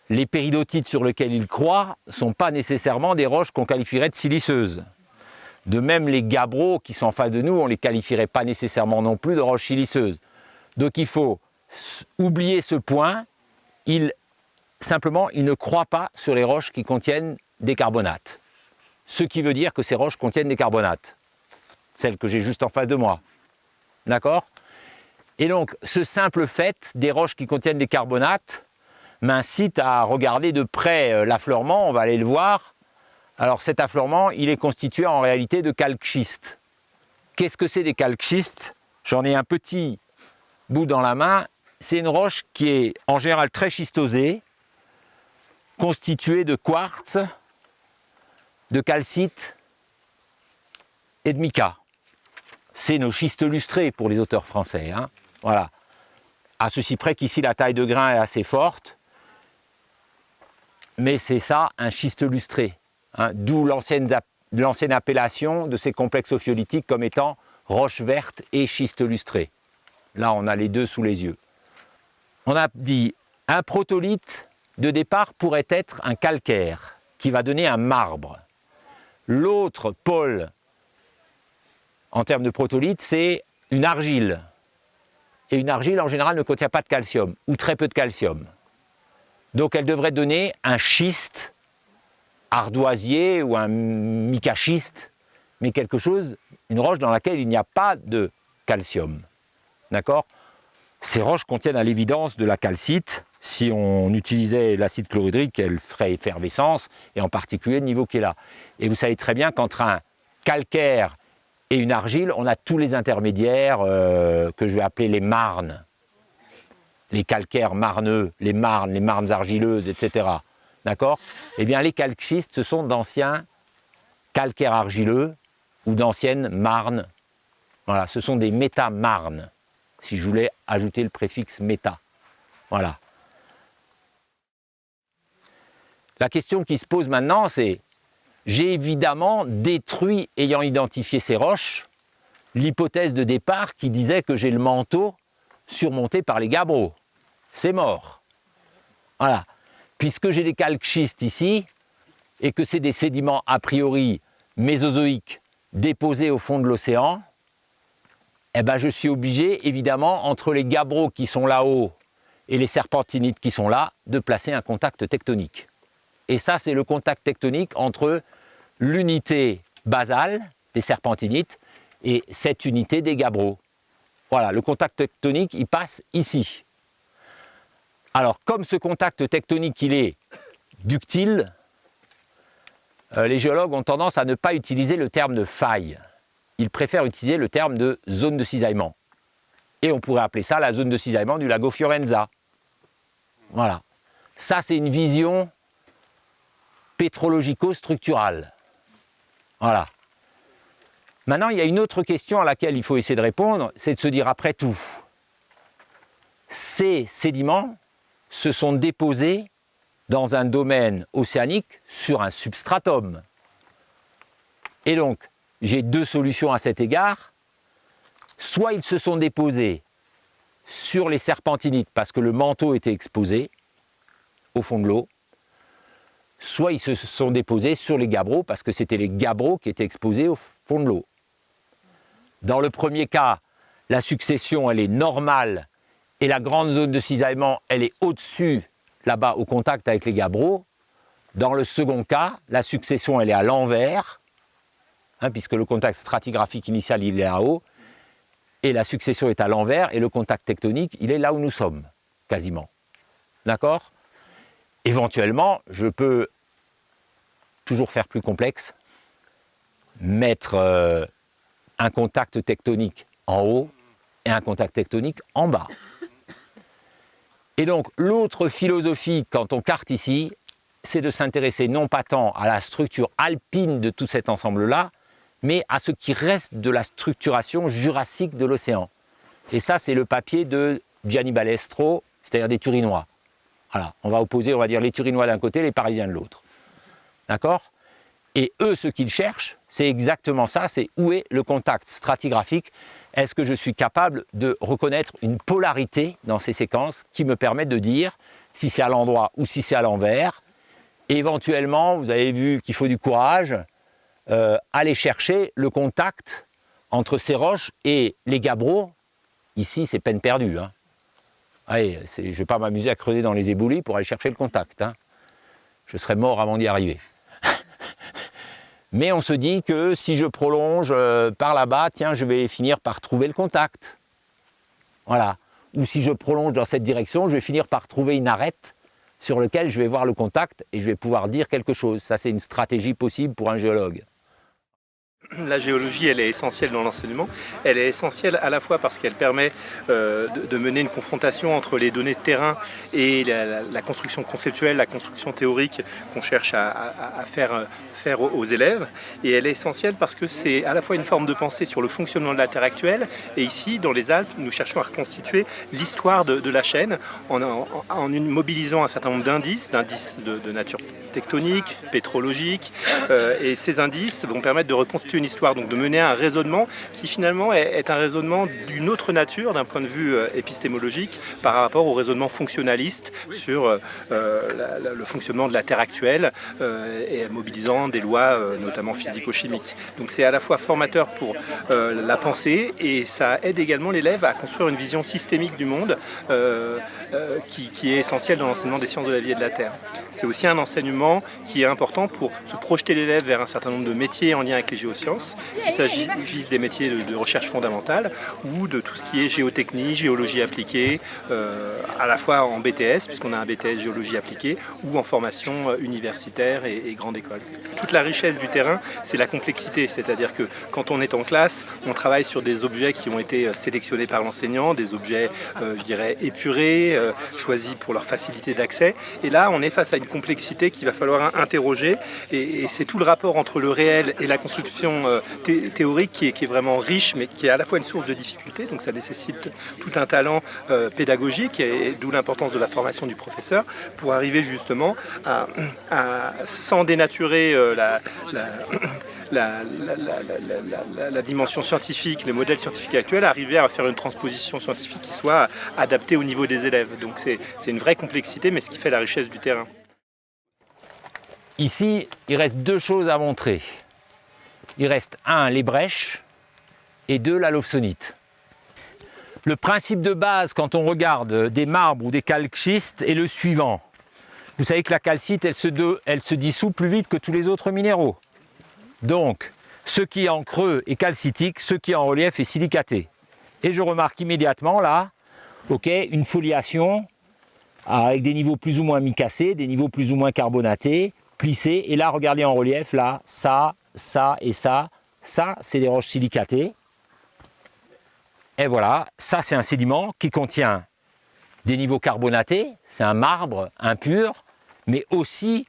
les péridotites sur lesquels il croît ne sont pas nécessairement des roches qu'on qualifierait de siliceuses. De même, les gabbros qui sont en face de nous, on ne les qualifierait pas nécessairement non plus de roches siliceuses. Donc il faut oublier ce point. Simplement, il ne croît pas sur les roches qui contiennent des carbonates. Ce qui veut dire que ces roches contiennent des carbonates. Celles que j'ai juste en face de moi. D'accord? Et donc, ce simple fait des roches qui contiennent des carbonates m'incite à regarder de près l'affleurement, on va aller le voir. Alors cet affleurement, il est constitué en réalité de calcschistes. Qu'est-ce que c'est des calcschistes? J'en ai un petit bout dans la main. C'est une roche qui est en général très schistosée, constituée de quartz, de calcite et de mica. C'est nos schistes lustrés pour les auteurs français. Hein. Voilà. À ceci près qu'ici la taille de grain est assez forte. Mais c'est ça, un schiste lustré, hein, d'où l'ancienne appellation de ces complexes ophiolitiques comme étant roche verte et schiste lustré. Là, on a les deux sous les yeux. On a dit, un protolithe de départ pourrait être un calcaire qui va donner un marbre. L'autre pôle, en termes de protolithe, c'est une argile. Et une argile, en général, ne contient pas de calcium, ou très peu de calcium. Donc elle devrait donner un schiste ardoisier ou un micaschiste, mais quelque chose, une roche dans laquelle il n'y a pas de calcium. D'accord? Ces roches contiennent à l'évidence de la calcite. Si on utilisait l'acide chlorhydrique, elle ferait effervescence, et en particulier le niveau qui est là. Et vous savez très bien qu'entre un calcaire et une argile, on a tous les intermédiaires que je vais appeler les marnes. Les calcaires marneux, les marnes argileuses, etc. D'accord? Eh bien, les calcschistes, ce sont d'anciens calcaires argileux ou d'anciennes marnes. Voilà, ce sont des métamarnes, si je voulais ajouter le préfixe méta. Voilà. La question qui se pose maintenant, c'est, j'ai évidemment détruit, ayant identifié ces roches, l'hypothèse de départ qui disait que j'ai le manteau surmonté par les gabbros. C'est mort. Voilà. Puisque j'ai des calcschistes ici, et que c'est des sédiments a priori mésozoïques déposés au fond de l'océan, eh ben, je suis obligé, évidemment, entre les gabbros qui sont là-haut et les serpentinites qui sont là, de placer un contact tectonique. Et ça, c'est le contact tectonique entre l'unité basale, les serpentinites, et cette unité des gabbros. Voilà, le contact tectonique, il passe ici. Alors, comme ce contact tectonique, il est ductile, les géologues ont tendance à ne pas utiliser le terme de faille. Ils préfèrent utiliser le terme de zone de cisaillement. Et on pourrait appeler ça la zone de cisaillement du lago Fiorenza. Voilà. Ça, c'est une vision pétrologico-structurale. Voilà. Maintenant, il y a une autre question à laquelle il faut essayer de répondre, c'est de se dire, après tout, ces sédiments se sont déposés dans un domaine océanique sur un substratum. Et donc, j'ai deux solutions à cet égard. Soit ils se sont déposés sur les serpentinites parce que le manteau était exposé au fond de l'eau, soit ils se sont déposés sur les gabbros parce que c'était les gabbros qui étaient exposés au fond de l'eau. Dans le premier cas, la succession elle est normale et la grande zone de cisaillement elle est au-dessus, là-bas au contact avec les gabbros. Dans le second cas, la succession elle est à l'envers, puisque le contact stratigraphique initial il est là-haut, et la succession est à l'envers, et le contact tectonique, il est là où nous sommes, quasiment. D'accord ? Éventuellement, je peux toujours faire plus complexe, mettre un contact tectonique en haut et un contact tectonique en bas. Et donc, l'autre philosophie, quand on carte ici, c'est de s'intéresser non pas tant à la structure alpine de tout cet ensemble-là, mais à ce qui reste de la structuration jurassique de l'océan. Et ça, c'est le papier de Gianni Balestro, c'est-à-dire des Turinois. Voilà, on va opposer, on va dire, les Turinois d'un côté, les Parisiens de l'autre. D'accord ? Et eux, ce qu'ils cherchent, c'est exactement ça, c'est où est le contact stratigraphique. Est-ce que je suis capable de reconnaître une polarité dans ces séquences qui me permet de dire si c'est à l'endroit ou si c'est à l'envers. Et éventuellement, vous avez vu qu'il faut du courage, aller chercher le contact entre ces roches et les gabbros. Ici, c'est peine perdue. Allez, je ne vais pas m'amuser à creuser dans les éboulis pour aller chercher le contact. Je serais mort avant d'y arriver. Mais on se dit que si je prolonge par là-bas, tiens, je vais finir par trouver le contact. Voilà. Ou si je prolonge dans cette direction, je vais finir par trouver une arête sur laquelle je vais voir le contact et je vais pouvoir dire quelque chose. Ça, c'est une stratégie possible pour un géologue. La géologie, elle est essentielle dans l'enseignement. Elle est essentielle à la fois parce qu'elle permet de mener une confrontation entre les données de terrain et la construction conceptuelle, la construction théorique qu'on cherche à faire aux élèves. Et elle est essentielle parce que c'est à la fois une forme de pensée sur le fonctionnement de la Terre actuelle. Et ici, dans les Alpes, nous cherchons à reconstituer l'histoire de la chaîne en mobilisant un certain nombre d'indices de nature tectonique, pétrologique. Et ces indices vont permettre de reconstituer une histoire, donc de mener un raisonnement qui finalement est un raisonnement d'une autre nature d'un point de vue épistémologique par rapport au raisonnement fonctionnaliste sur le fonctionnement de la Terre actuelle et mobilisant des lois notamment physico-chimiques. Donc c'est à la fois formateur pour la pensée et ça aide également l'élève à construire une vision systémique du monde qui est essentielle dans l'enseignement des sciences de la vie et de la Terre. C'est aussi un enseignement qui est important pour se projeter l'élève vers un certain nombre de métiers en lien avec les géosciences, qu'il s'agisse des métiers de recherche fondamentale ou de tout ce qui est géotechnie, géologie appliquée, à la fois en BTS, puisqu'on a un BTS géologie appliquée, ou en formation universitaire et grande école. Toute la richesse du terrain, c'est la complexité, c'est-à-dire que quand on est en classe, on travaille sur des objets qui ont été sélectionnés par l'enseignant, des objets, je dirais, épurés, choisis pour leur facilité d'accès, et là on est face à une complexité qu'il va falloir interroger, et c'est tout le rapport entre le réel et la construction théorique qui est vraiment riche, mais qui est à la fois une source de difficulté, donc ça nécessite tout un talent pédagogique, et d'où l'importance de la formation du professeur, pour arriver justement à sans dénaturer la dimension scientifique, les modèles scientifiques actuels, arriver à faire une transposition scientifique qui soit adaptée au niveau des élèves. Donc c'est une vraie complexité, mais ce qui fait la richesse du terrain. Ici, il reste deux choses à montrer. Il reste un, les brèches, et deux, la lawsonite. Le principe de base, quand on regarde des marbres ou des calcschistes, est le suivant. Vous savez que la calcite, elle se dissout plus vite que tous les autres minéraux. Donc, ce qui est en creux est calcitique, ce qui est en relief est silicaté. Et je remarque immédiatement là, une foliation avec des niveaux plus ou moins micacés, des niveaux plus ou moins carbonatés, plissés. Et là, regardez en relief, là, ça et ça, c'est des roches silicatées. Et voilà, ça c'est un sédiment qui contient des niveaux carbonatés, c'est un marbre impur, mais aussi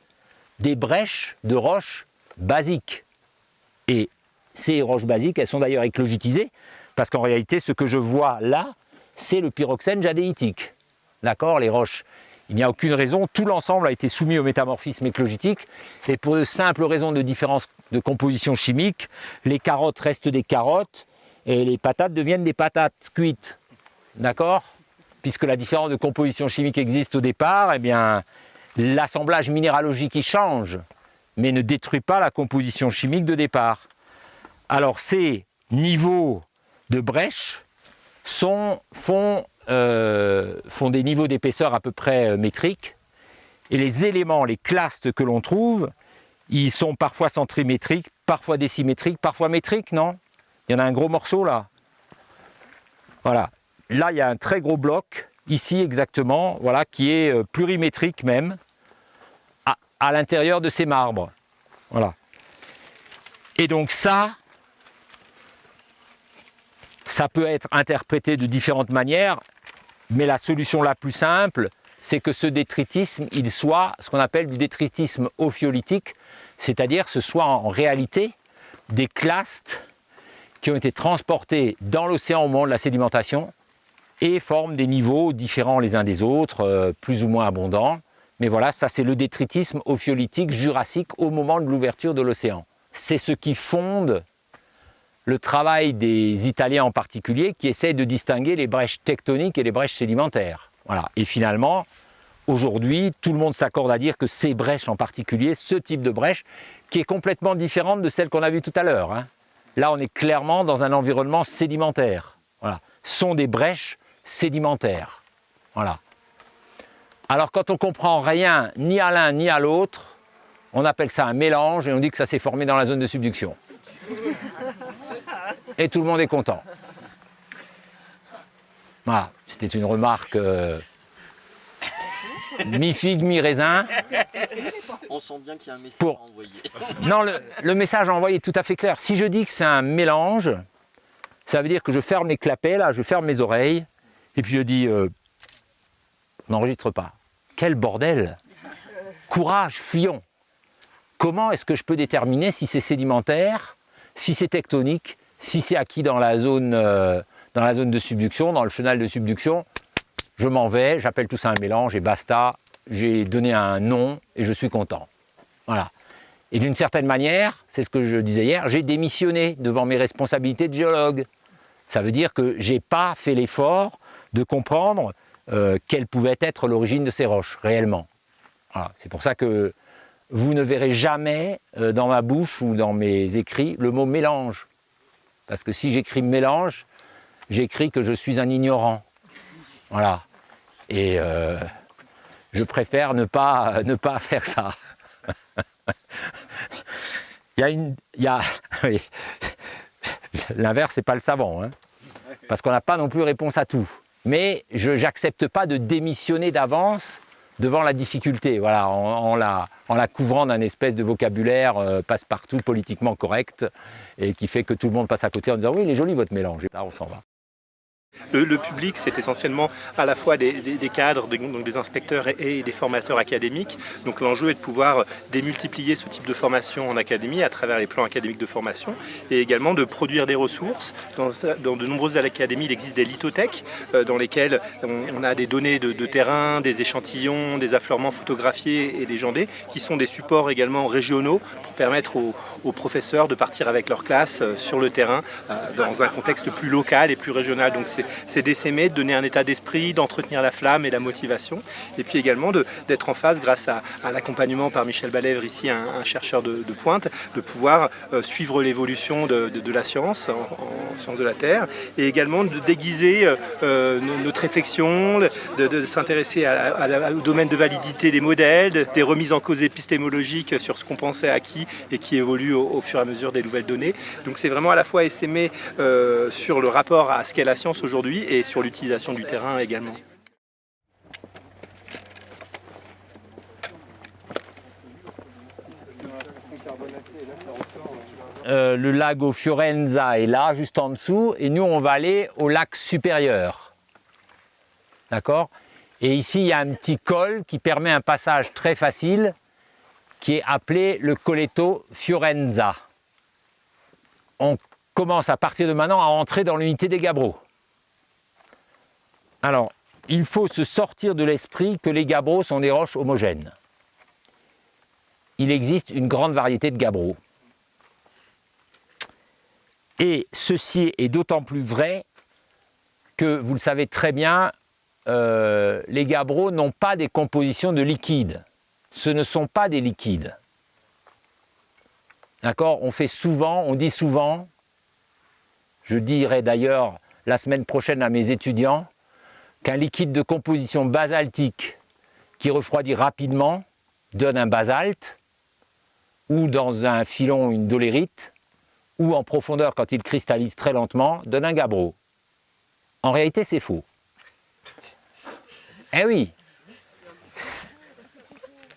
des brèches de roches basiques. Et ces roches basiques, elles sont d'ailleurs éclogitisées, parce qu'en réalité, ce que je vois là, c'est le pyroxène jadéitique. D'accord, les roches, il n'y a aucune raison, tout l'ensemble a été soumis au métamorphisme éclogitique, et pour de simples raisons de différence de composition chimique, les carottes restent des carottes, et les patates deviennent des patates cuites. D'accord ? Puisque la différence de composition chimique existe au départ, eh bien, l'assemblage minéralogique y change, mais ne détruit pas la composition chimique de départ. Alors ces niveaux de brèche font des niveaux d'épaisseur à peu près métriques, et les éléments, les clastes que l'on trouve, ils sont parfois centrimétriques, parfois décimétriques, parfois métriques, non ? Il y en a un gros morceau là. Voilà. Là, il y a un très gros bloc, ici exactement, voilà, qui est plurimétrique même, à l'intérieur de ces marbres. Voilà. Et donc ça peut être interprété de différentes manières, mais la solution la plus simple, c'est que ce détritisme, il soit ce qu'on appelle du détritisme ophiolitique, c'est-à-dire que ce soit en réalité des clastes qui ont été transportés dans l'océan au moment de la sédimentation et forment des niveaux différents les uns des autres, plus ou moins abondants. Mais voilà, ça c'est le détritisme ophiolitique jurassique au moment de l'ouverture de l'océan. C'est ce qui fonde le travail des Italiens en particulier, qui essayent de distinguer les brèches tectoniques et les brèches sédimentaires. Voilà. Et finalement, aujourd'hui, tout le monde s'accorde à dire que ces brèches en particulier, ce type de brèche, qui est complètement différente de celle qu'on a vue tout à l'heure, hein. Là, on est clairement dans un environnement sédimentaire. Voilà. Ce sont des brèches sédimentaires. Voilà. Alors, quand on ne comprend rien, ni à l'un ni à l'autre, on appelle ça un mélange et on dit que ça s'est formé dans la zone de subduction. Et tout le monde est content. Voilà. C'était une remarque mi-figue, mi-raisin. On sent bien qu'il y a un message à envoyer. Non, le message à envoyer est tout à fait clair. Si je dis que c'est un mélange, ça veut dire que je ferme les clapets, là, je ferme mes oreilles, et puis je dis, n'enregistre pas. Quel bordel! Courage, fuyons! Comment est-ce que je peux déterminer si c'est sédimentaire, si c'est tectonique, si c'est acquis dans la zone de subduction, dans le chenal de subduction? Je m'en vais, j'appelle tout ça un mélange et basta, j'ai donné un nom et je suis content. Voilà. Et d'une certaine manière, c'est ce que je disais hier, j'ai démissionné devant mes responsabilités de géologue. Ça veut dire que je n'ai pas fait l'effort de comprendre quelle pouvait être l'origine de ces roches, réellement. Voilà. C'est pour ça que vous ne verrez jamais dans ma bouche ou dans mes écrits le mot mélange. Parce que si j'écris mélange, j'écris que je suis un ignorant. Voilà. Et je préfère ne pas faire ça. Oui. L'inverse, c'est pas le savant, hein, parce qu'on n'a pas non plus réponse à tout. Mais je n'accepte pas de démissionner d'avance devant la difficulté, voilà, en la couvrant d'un espèce de vocabulaire passe-partout politiquement correct et qui fait que tout le monde passe à côté en disant « oui, il est joli votre mélange », et là on s'en va. Le public, c'est essentiellement à la fois des cadres, donc des inspecteurs et des formateurs académiques. Donc l'enjeu est de pouvoir démultiplier ce type de formation en académie à travers les plans académiques de formation et également de produire des ressources. Dans de nombreuses académies, il existe des lithothèques dans lesquelles on a des données de terrain, des échantillons, des affleurements photographiés et légendés qui sont des supports également régionaux pour permettre aux professeurs de partir avec leur classe sur le terrain dans un contexte plus local et plus régional. Donc c'est d'essaimer, de donner un état d'esprit, d'entretenir la flamme et la motivation. Et puis également d'être en phase, grâce à l'accompagnement par Michel Balèvre, ici un chercheur de pointe, de pouvoir suivre l'évolution de la science, en sciences de la Terre, et également de déguiser notre réflexion, de s'intéresser au domaine de validité des modèles, des remises en cause épistémologiques sur ce qu'on pensait acquis et qui évolue au fur et à mesure des nouvelles données. Donc c'est vraiment à la fois essaimer sur le rapport à ce qu'est la science aujourd'hui et sur l'utilisation du terrain également. Le lago Fiorenza est là, juste en dessous, et nous on va aller au lac supérieur. D'accord? Et ici il y a un petit col qui permet un passage très facile qui est appelé le Coletto Fiorenza. On commence à partir de maintenant à entrer dans l'unité des gabbros. Alors, il faut se sortir de l'esprit que les gabbros sont des roches homogènes. Il existe une grande variété de gabbros. Et ceci est d'autant plus vrai que, vous le savez très bien, les gabbros n'ont pas des compositions de liquides. Ce ne sont pas des liquides. D'accord? On dit souvent, je dirai d'ailleurs la semaine prochaine à mes étudiants, qu'un liquide de composition basaltique qui refroidit rapidement donne un basalte, ou dans un filon une dolérite, ou en profondeur quand il cristallise très lentement, donne un gabbro. En réalité, c'est faux. Eh oui.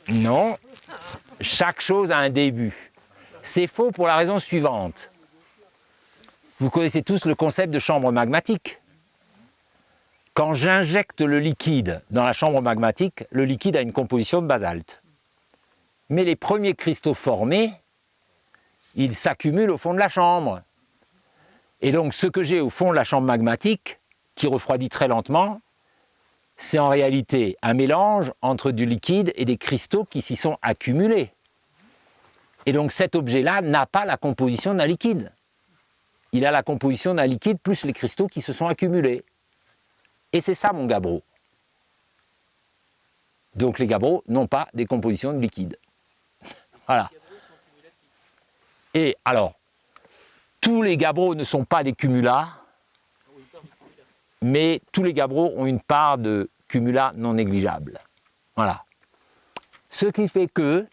Non, chaque chose a un début. C'est faux pour la raison suivante. Vous connaissez tous le concept de chambre magmatique. Quand j'injecte le liquide dans la chambre magmatique, le liquide a une composition de basalte. Mais les premiers cristaux formés, ils s'accumulent au fond de la chambre. Et donc ce que j'ai au fond de la chambre magmatique, qui refroidit très lentement, c'est en réalité un mélange entre du liquide et des cristaux qui s'y sont accumulés. Et donc cet objet-là n'a pas la composition d'un liquide. Il a la composition d'un liquide plus les cristaux qui se sont accumulés. Et c'est ça mon gabbro. Donc les gabbros n'ont pas des compositions de liquide. Voilà. Et alors, tous les gabbros ne sont pas des cumulats, mais tous les gabbros ont une part de cumulats non négligeable. Voilà. Ce qui fait que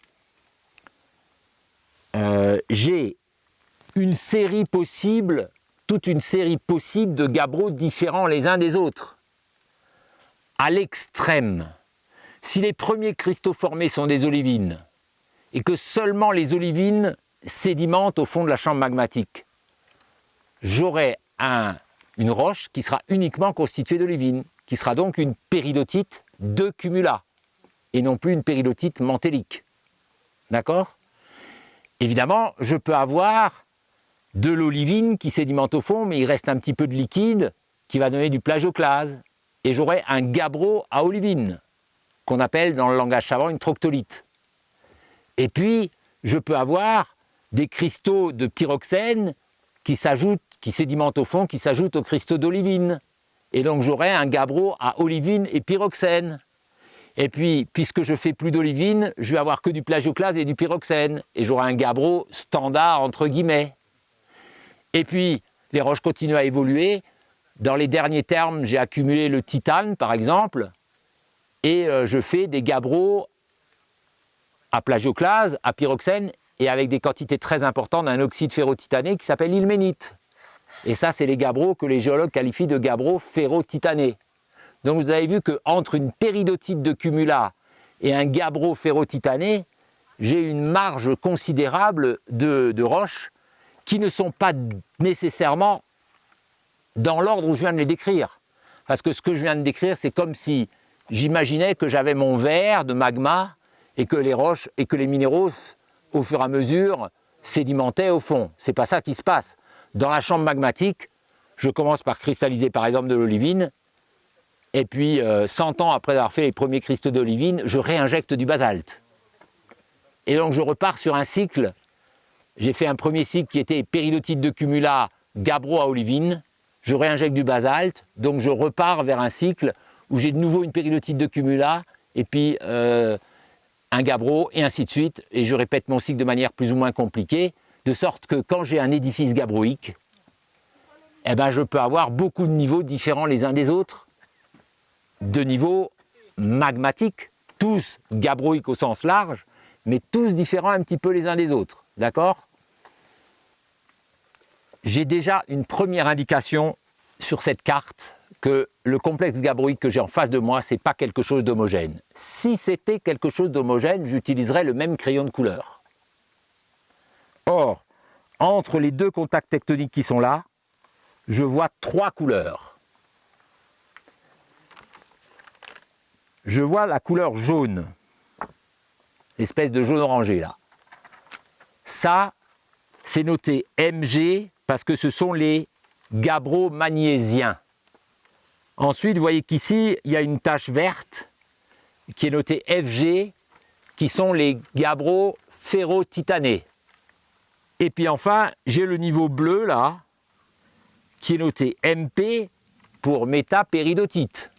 j'ai une série possible, toute une série possible de gabbros différents les uns des autres. À l'extrême, si les premiers cristaux formés sont des olivines, et que seulement les olivines sédimentent au fond de la chambre magmatique, j'aurai une roche qui sera uniquement constituée d'olivines, qui sera donc une péridotite de cumulats, et non plus une péridotite mantélique. D'accord? Évidemment, je peux avoir de l'olivine qui sédimente au fond, mais il reste un petit peu de liquide qui va donner du plagioclase, et j'aurai un gabbro à olivine, qu'on appelle dans le langage savant une troctolite. Et puis, je peux avoir des cristaux de pyroxène qui sédimentent au fond, qui s'ajoutent aux cristaux d'olivine. Et donc j'aurai un gabbro à olivine et pyroxène. Et puis, puisque je fais plus d'olivine, je vais avoir que du plagioclase et du pyroxène. Et j'aurai un gabbro standard, entre guillemets. Et puis, les roches continuent à évoluer. Dans les derniers termes, j'ai accumulé le titane, par exemple, et je fais des gabbros à plagioclase, à pyroxène, et avec des quantités très importantes d'un oxyde ferrotitané qui s'appelle l'ilménite. Et ça, c'est les gabbros que les géologues qualifient de gabbros ferrotitanés. Donc vous avez vu qu'entre une péridotite de cumulats et un gabbro ferrotitané, j'ai une marge considérable de roches qui ne sont pas nécessairement dans l'ordre où je viens de les décrire. Parce que ce que je viens de décrire, c'est comme si j'imaginais que j'avais mon verre de magma et que les roches et que les minéraux, au fur et à mesure, sédimentaient au fond. C'est pas ça qui se passe. Dans la chambre magmatique, je commence par cristalliser par exemple de l'olivine, et puis 100 ans après avoir fait les premiers cristaux d'olivine, je réinjecte du basalte. Et donc je repars sur un cycle. J'ai fait un premier cycle qui était péridotite de cumulats, gabbro à olivine, je réinjecte du basalte, donc je repars vers un cycle où j'ai de nouveau une péridotite de cumula, et puis un gabbro, et ainsi de suite, et je répète mon cycle de manière plus ou moins compliquée, de sorte que quand j'ai un édifice gabbroïque, eh ben, je peux avoir beaucoup de niveaux différents les uns des autres, de niveaux magmatiques, tous gabbroïques au sens large, mais tous différents un petit peu les uns des autres, d'accord? J'ai déjà une première indication sur cette carte que le complexe gabbroïque que j'ai en face de moi, ce n'est pas quelque chose d'homogène. Si c'était quelque chose d'homogène, j'utiliserais le même crayon de couleur. Or, entre les deux contacts tectoniques qui sont là, je vois 3 couleurs. Je vois la couleur jaune, l'espèce de jaune orangé là. Ça, c'est noté Mg parce que ce sont les gabbro-magnésiens. Ensuite, vous voyez qu'ici, il y a une tache verte qui est notée Fg, qui sont les gabbro-ferrotitanés. Et puis enfin, j'ai le niveau bleu là, qui est noté MP pour métapéridotite.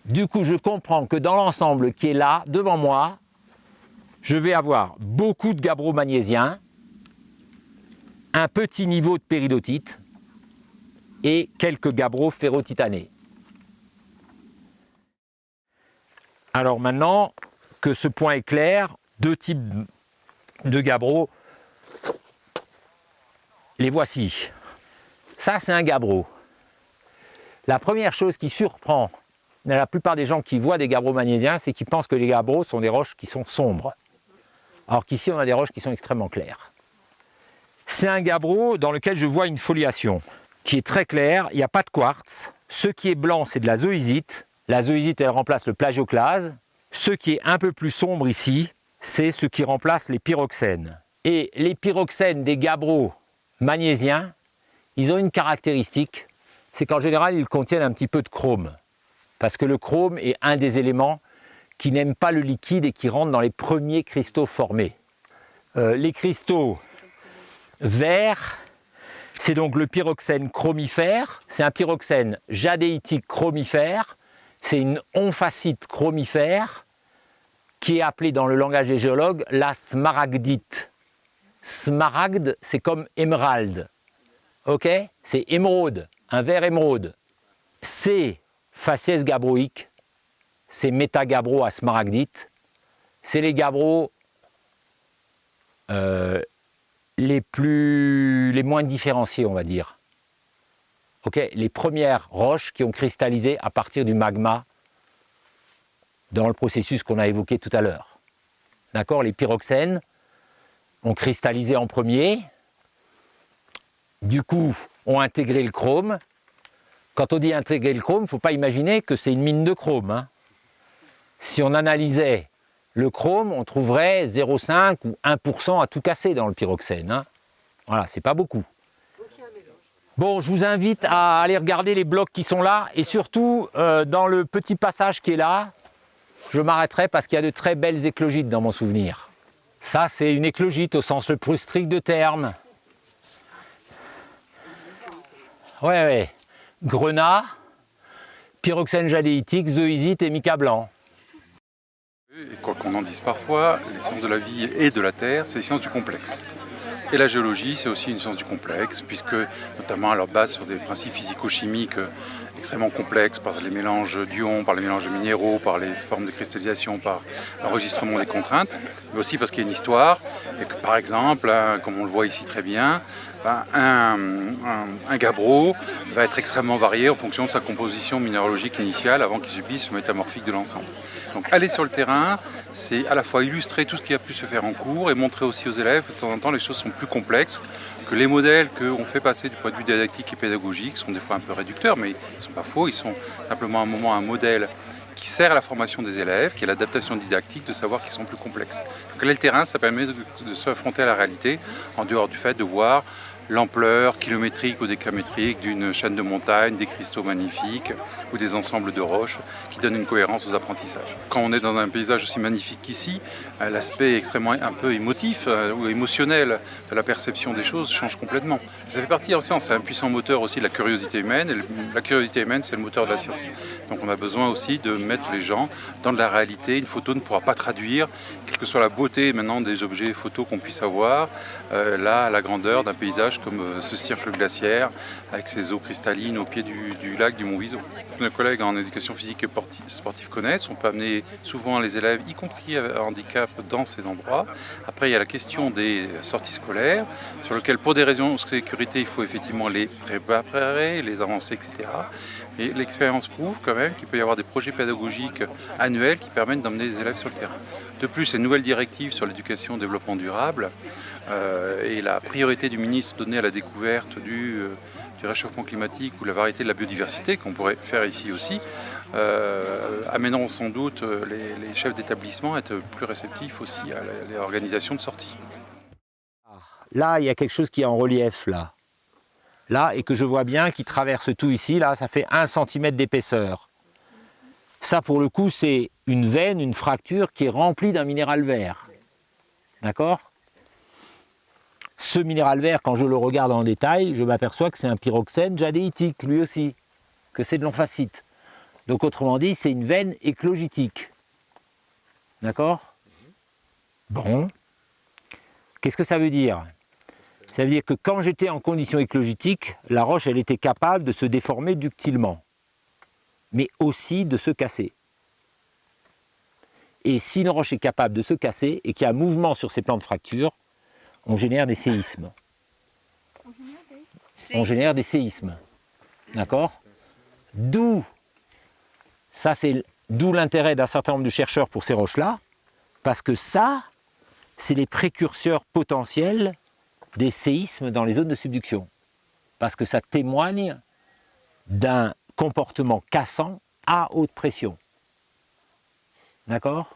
Du coup, je comprends que dans l'ensemble qui est là, devant moi, je vais avoir beaucoup de gabbro-magnésiens, un petit niveau de péridotite et quelques gabbro-ferrotitanés. Alors maintenant que ce point est clair, 2 types de gabbro, les voici. Ça, c'est un gabbro. La première chose qui surprend la plupart des gens qui voient des gabbro-magnésiens, c'est qu'ils pensent que les gabbros sont des roches qui sont sombres. Alors qu'ici, on a des roches qui sont extrêmement claires. C'est un gabbro dans lequel je vois une foliation qui est très claire, il n'y a pas de quartz. Ce qui est blanc, c'est de la zoïsite. La zoïsite, elle remplace le plagioclase. Ce qui est un peu plus sombre ici, c'est ce qui remplace les pyroxènes. Et les pyroxènes des gabbros magnésiens, ils ont une caractéristique, c'est qu'en général, ils contiennent un petit peu de chrome. Parce que le chrome est un des éléments qui n'aiment pas le liquide et qui rentre dans les premiers cristaux formés. Les cristaux verts, c'est donc le pyroxène chromifère, c'est un pyroxène jadéitique chromifère, c'est une omphacite chromifère qui est appelée dans le langage des géologues la smaragdite. Smaragde, c'est comme émeraude, ok? C'est émeraude, un vert émeraude. C'est faciès gabbroïque, c'est métagabbro à smaragdite, c'est les gabbros les moins différenciés, on va dire. Okay, les premières roches qui ont cristallisé à partir du magma dans le processus qu'on a évoqué tout à l'heure. D'accord, les pyroxènes ont cristallisé en premier, du coup ont intégré le chrome. Quand on dit intégrer le chrome, il ne faut pas imaginer que c'est une mine de chrome, hein. Si on analysait le chrome, on trouverait 0,5 ou 1% à tout casser dans le pyroxène, hein. Voilà, c'est pas beaucoup. Bon, je vous invite à aller regarder les blocs qui sont là, et surtout dans le petit passage qui est là, je m'arrêterai parce qu'il y a de très belles éclogites dans mon souvenir. Ça, c'est une éclogite au sens le plus strict de terme. Ouais. Grenat, pyroxène jadéitique, zoïsite et mica blanc. Et quoi qu'on en dise parfois, les sciences de la vie et de la Terre, c'est les sciences du complexe. Et la géologie, c'est aussi une science du complexe, puisque notamment à leur base sur des principes physico-chimiques extrêmement complexes, par les mélanges d'ions, par les mélanges de minéraux, par les formes de cristallisation, par l'enregistrement des contraintes, mais aussi parce qu'il y a une histoire, et que par exemple, comme on le voit ici très bien, un gabbro va être extrêmement varié en fonction de sa composition minéralogique initiale avant qu'il subisse le métamorphique de l'ensemble. Donc aller sur le terrain, c'est à la fois illustrer tout ce qui a pu se faire en cours et montrer aussi aux élèves que de temps en temps les choses sont plus complexes, que les modèles qu'on fait passer du point de vue didactique et pédagogique sont des fois un peu réducteurs, mais ils ne sont pas faux, ils sont simplement un modèle qui sert à la formation des élèves, qui est l'adaptation didactique de savoir qu'ils sont plus complexes. Donc aller le terrain, ça permet de se affronter à la réalité, en dehors du fait de voir l'ampleur kilométrique ou décamétrique d'une chaîne de montagne, des cristaux magnifiques ou des ensembles de roches qui donnent une cohérence aux apprentissages. Quand on est dans un paysage aussi magnifique qu'ici, l'aspect extrêmement un peu émotif ou émotionnel de la perception des choses change complètement. Ça fait partie en science, c'est un puissant moteur aussi de la curiosité humaine, et la curiosité humaine c'est le moteur de la science. Donc on a besoin aussi de mettre les gens dans de la réalité. Une photo ne pourra pas traduire, quelle que soit la beauté maintenant des objets photos qu'on puisse avoir, là la grandeur d'un paysage comme ce cirque glaciaire avec ses eaux cristallines au pied du lac du Mont Viso. Nos collègues en éducation physique et sportive connaissent, on peut amener souvent les élèves, y compris à handicap, dans ces endroits. Après il y a la question des sorties scolaires, sur lesquelles pour des raisons de sécurité il faut effectivement les préparer, les avancer, etc. Et l'expérience prouve quand même qu'il peut y avoir des projets pédagogiques annuels qui permettent d'emmener les élèves sur le terrain. De plus, les nouvelles directives sur l'éducation et le développement durable et la priorité du ministre donnée à la découverte du réchauffement climatique ou la variété de la biodiversité, qu'on pourrait faire ici aussi, amèneront sans doute les chefs d'établissement à être plus réceptifs aussi à l'organisation de sorties. Là, il y a quelque chose qui est en relief, là, et que je vois bien, qui traverse tout ici, là, ça fait 1 cm d'épaisseur. Ça, pour le coup, c'est une veine, une fracture qui est remplie d'un minéral vert. D'accord ? Ce minéral vert, quand je le regarde en détail, je m'aperçois que c'est un pyroxène jadéitique, lui aussi, que c'est de l'omphacite. Donc, autrement dit, c'est une veine éclogitique. D'accord ? Bon. Qu'est-ce que ça veut dire ? Ça veut dire que quand j'étais en condition éclogitiques, la roche, elle était capable de se déformer ductilement, mais aussi de se casser. Et si une roche est capable de se casser et qu'il y a un mouvement sur ces plans de fracture, on génère des séismes. On génère des séismes. D'accord ? D'où l'intérêt d'un certain nombre de chercheurs pour ces roches-là, parce que ça, c'est les précurseurs potentiels des séismes dans les zones de subduction. Parce que ça témoigne d'un comportement cassant à haute pression. D'accord ?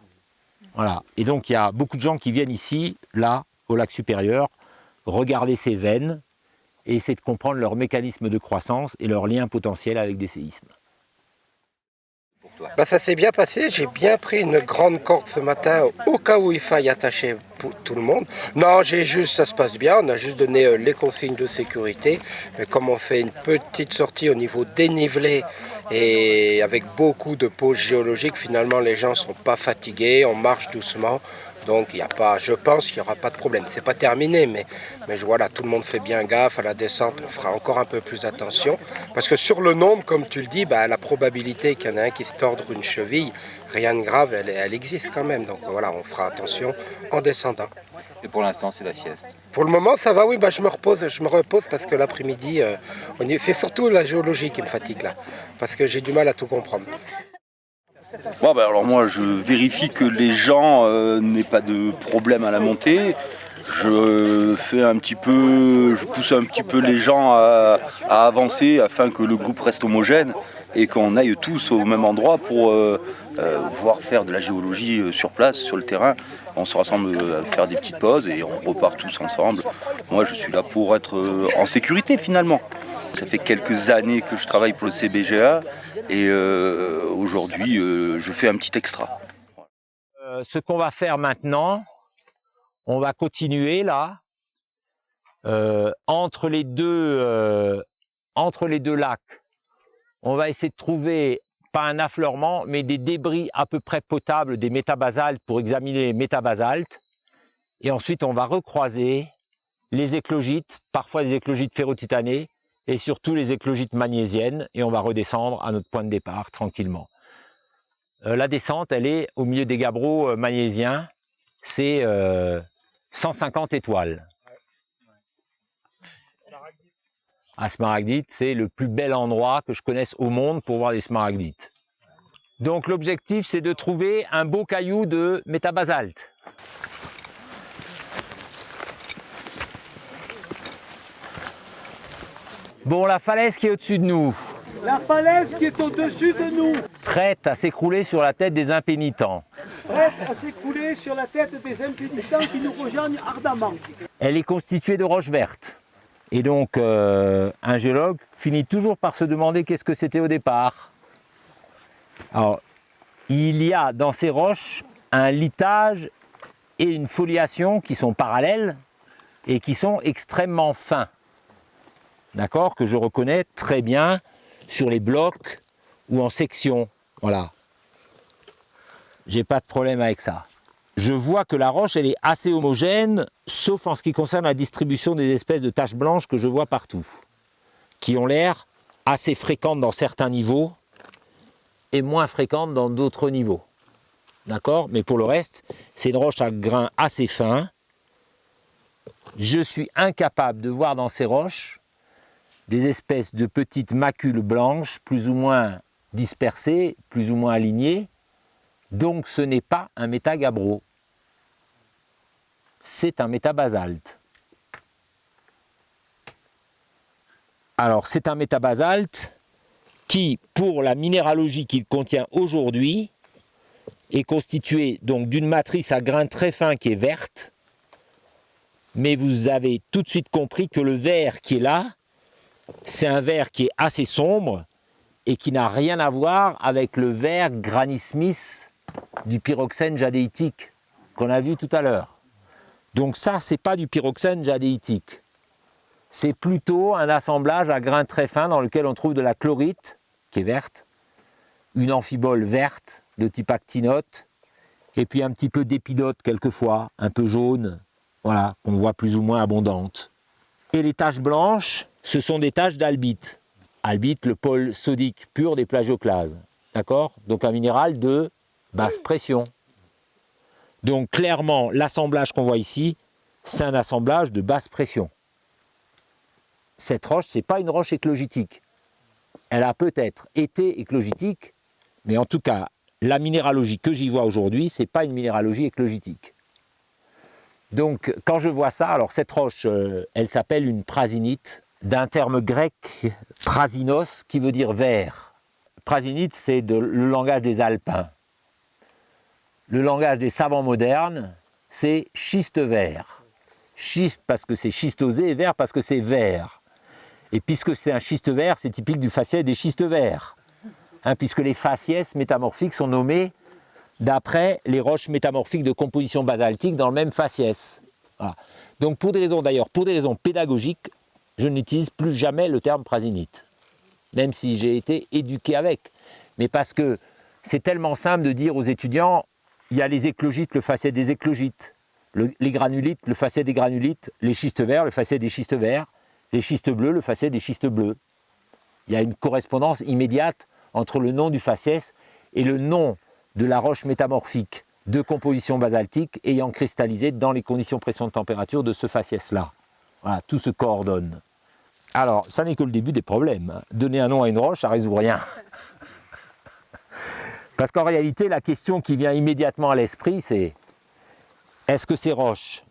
Voilà. Et donc il y a beaucoup de gens qui viennent ici, là, au lac supérieur, regarder ces veines et essayer de comprendre leur mécanisme de croissance et leur lien potentiel avec des séismes. Bah, ça s'est bien passé, j'ai bien pris une grande corde ce matin au cas où il faille attacher pour tout le monde. Non, ça se passe bien, on a juste donné les consignes de sécurité, mais comme on fait une petite sortie au niveau dénivelé et avec beaucoup de pauses géologiques, finalement les gens ne sont pas fatigués, on marche doucement. Donc je pense qu'il n'y aura pas de problème. C'est pas terminé, mais voilà, tout le monde fait bien gaffe à la descente. On fera encore un peu plus attention. Parce que sur le nombre, comme tu le dis, la probabilité qu'il y en ait un qui se torde une cheville, rien de grave, elle existe quand même. Donc voilà, on fera attention en descendant. Et pour l'instant, c'est la sieste. Pour le moment, ça va, oui, je me repose parce que l'après-midi, c'est surtout la géologie qui me fatigue là. Parce que j'ai du mal à tout comprendre. Alors moi je vérifie que les gens n'aient pas de problème à la montée. Je pousse un petit peu les gens à avancer afin que le groupe reste homogène et qu'on aille tous au même endroit pour voir faire de la géologie sur place, sur le terrain. On se rassemble à faire des petites pauses et on repart tous ensemble. Moi je suis là pour être en sécurité finalement. Ça fait quelques années que je travaille pour le CBGA et aujourd'hui je fais un petit extra. Ce qu'on va faire maintenant, on va continuer là, entre les deux lacs. On va essayer de trouver, pas un affleurement, mais des débris à peu près potables des métabasaltes pour examiner les métabasaltes. Et ensuite, on va recroiser les éclogites, parfois des éclogites ferrotitanées, et surtout les éclogites magnésiennes, et on va redescendre à notre point de départ tranquillement. La descente, elle est au milieu des gabbros magnésiens, c'est 150 étoiles. À Smaragdite, c'est le plus bel endroit que je connaisse au monde pour voir des smaragdites. Donc l'objectif, c'est de trouver un beau caillou de métabasalte. Bon, la falaise qui est au-dessus de nous. La falaise qui est au-dessus de nous. Prête à s'écrouler sur la tête des impénitents. Prête à s'écrouler sur la tête des impénitents qui nous rejoignent ardemment. Elle est constituée de roches vertes Et donc, un géologue finit toujours par se demander qu'est-ce que c'était au départ. Alors, il y a dans ces roches un litage et une foliation qui sont parallèles et qui sont extrêmement fins. D'accord? Que je reconnais très bien sur les blocs ou en section. Voilà. J'ai pas de problème avec ça. Je vois que la roche, elle est assez homogène, sauf en ce qui concerne la distribution des espèces de taches blanches que je vois partout, qui ont l'air assez fréquentes dans certains niveaux et moins fréquentes dans d'autres niveaux. D'accord? Mais pour le reste, c'est une roche à grains assez fins. Je suis incapable de voir dans ces roches des espèces de petites macules blanches, plus ou moins dispersées, plus ou moins alignées. Donc ce n'est pas un métagabbro. C'est un métabasalte. Alors c'est un métabasalte qui, pour la minéralogie qu'il contient aujourd'hui, est constitué donc d'une matrice à grains très fins qui est verte. Mais vous avez tout de suite compris que le vert qui est là, c'est un vert qui est assez sombre et qui n'a rien à voir avec le vert Granny Smith du pyroxène jadéitique qu'on a vu tout à l'heure. Donc ça, c'est pas du pyroxène jadéitique. C'est plutôt un assemblage à grains très fins dans lequel on trouve de la chlorite, qui est verte, une amphibole verte de type actinote, et puis un petit peu d'épidote quelquefois, un peu jaune, voilà, qu'on voit plus ou moins abondante. Et les taches blanches, ce sont des taches d'albite. Albite, le pôle sodique pur des plagioclases. D'accord? Donc un minéral de basse pression. Donc clairement, l'assemblage qu'on voit ici, c'est un assemblage de basse pression. Cette roche, ce n'est pas une roche éclogitique. Elle a peut-être été éclogitique, mais en tout cas, la minéralogie que j'y vois aujourd'hui, ce n'est pas une minéralogie éclogitique. Donc quand je vois ça, alors cette roche, elle s'appelle une prasinite, d'un terme grec prasinos, qui veut dire vert. Prasinite, c'est le langage des Alpins. Le langage des savants modernes, c'est schiste vert. Schiste parce que c'est schistosé et vert parce que c'est vert. Et puisque c'est un schiste vert, c'est typique du faciès des schistes verts. Puisque les faciès métamorphiques sont nommés d'après les roches métamorphiques de composition basaltique dans le même faciès. Voilà. Donc pour des raisons pédagogiques, je n'utilise plus jamais le terme prasinite. Même si j'ai été éduqué avec. Mais parce que c'est tellement simple de dire aux étudiants, il y a les éclogites, le faciès des éclogites, les granulites, le faciès des granulites, les schistes verts, le faciès des schistes verts, les schistes bleus, le faciès des schistes bleus. Il y a une correspondance immédiate entre le nom du faciès et le nom de la roche métamorphique de composition basaltique ayant cristallisé dans les conditions pression-température de ce faciès-là. Voilà, tout se coordonne. Alors, ça n'est que le début des problèmes. Donner un nom à une roche, ça ne résout rien. Parce qu'en réalité, la question qui vient immédiatement à l'esprit, c'est est-ce que ces roches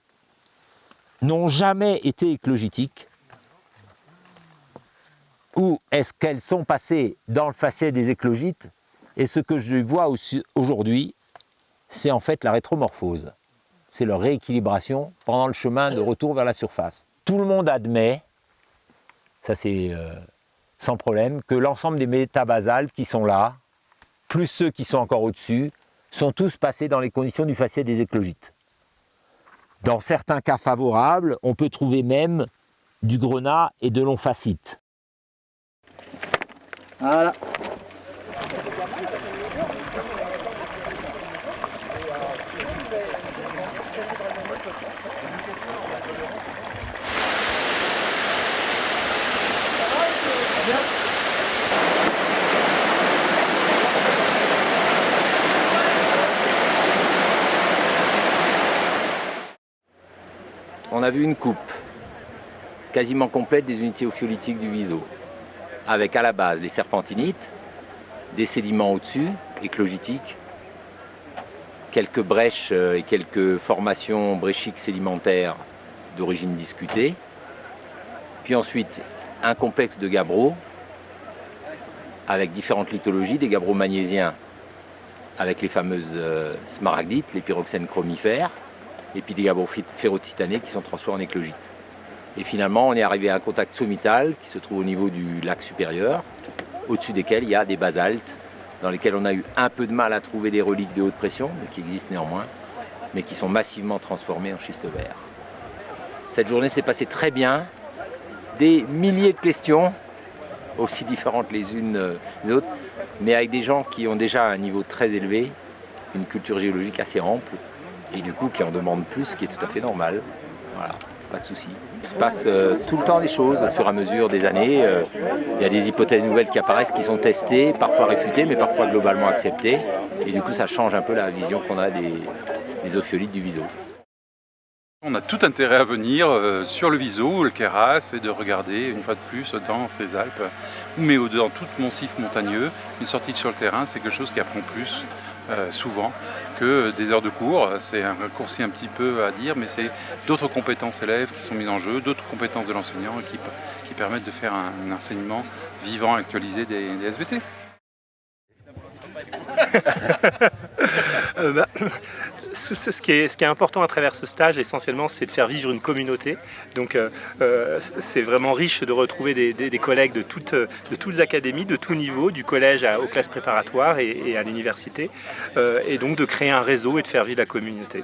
n'ont jamais été éclogitiques ou est-ce qu'elles sont passées dans le faciès des éclogites? Et ce que je vois aujourd'hui, c'est en fait la rétromorphose. C'est leur rééquilibration pendant le chemin de retour vers la surface. Tout le monde admet, ça c'est sans problème, que l'ensemble des métabasaltes qui sont là, plus ceux qui sont encore au-dessus, sont tous passés dans les conditions du faciès des éclogites. Dans certains cas favorables, on peut trouver même du grenat et de l'omphacite. Voilà. On a vu une coupe quasiment complète des unités ophiolitiques du Viso, avec à la base les serpentinites, des sédiments au-dessus, éclogitiques, quelques brèches et quelques formations bréchiques sédimentaires d'origine discutée, puis ensuite un complexe de gabbros avec différentes lithologies, des gabbros magnésiens avec les fameuses smaragdites, les pyroxènes chromifères, et puis des gabbros ferrotitanés qui sont transformés en éclogites. Et finalement, on est arrivé à un contact sommital qui se trouve au niveau du lac supérieur, au-dessus desquels il y a des basaltes, dans lesquels on a eu un peu de mal à trouver des reliques de haute pression, mais qui existent néanmoins, mais qui sont massivement transformés en schiste vert. Cette journée s'est passée très bien, des milliers de questions, aussi différentes les unes des autres, mais avec des gens qui ont déjà un niveau très élevé, une culture géologique assez ample, et du coup qui en demandent plus, ce qui est tout à fait normal. Voilà, pas de souci. Il se passe tout le temps des choses au fur et à mesure des années. Il y a des hypothèses nouvelles qui apparaissent, qui sont testées, parfois réfutées, mais parfois globalement acceptées. Et du coup, ça change un peu la vision qu'on a des ophiolites du Viso. On a tout intérêt à venir sur le Viso ou le Queyras et de regarder une fois de plus dans ces Alpes, mais dans tout massif montagneux. Une sortie sur le terrain, c'est quelque chose qui apprend plus souvent que des heures de cours. C'est un raccourci un petit peu à dire, mais c'est d'autres compétences élèves qui sont mises en jeu, d'autres compétences de l'enseignant qui permettent de faire un enseignement vivant, actualisé des SVT. Ce qui est important à travers ce stage, essentiellement, c'est de faire vivre une communauté. Donc, c'est vraiment riche de retrouver des collègues de toutes les académies, de tout niveau, du collège aux classes préparatoires et à l'université, et donc de créer un réseau et de faire vivre la communauté.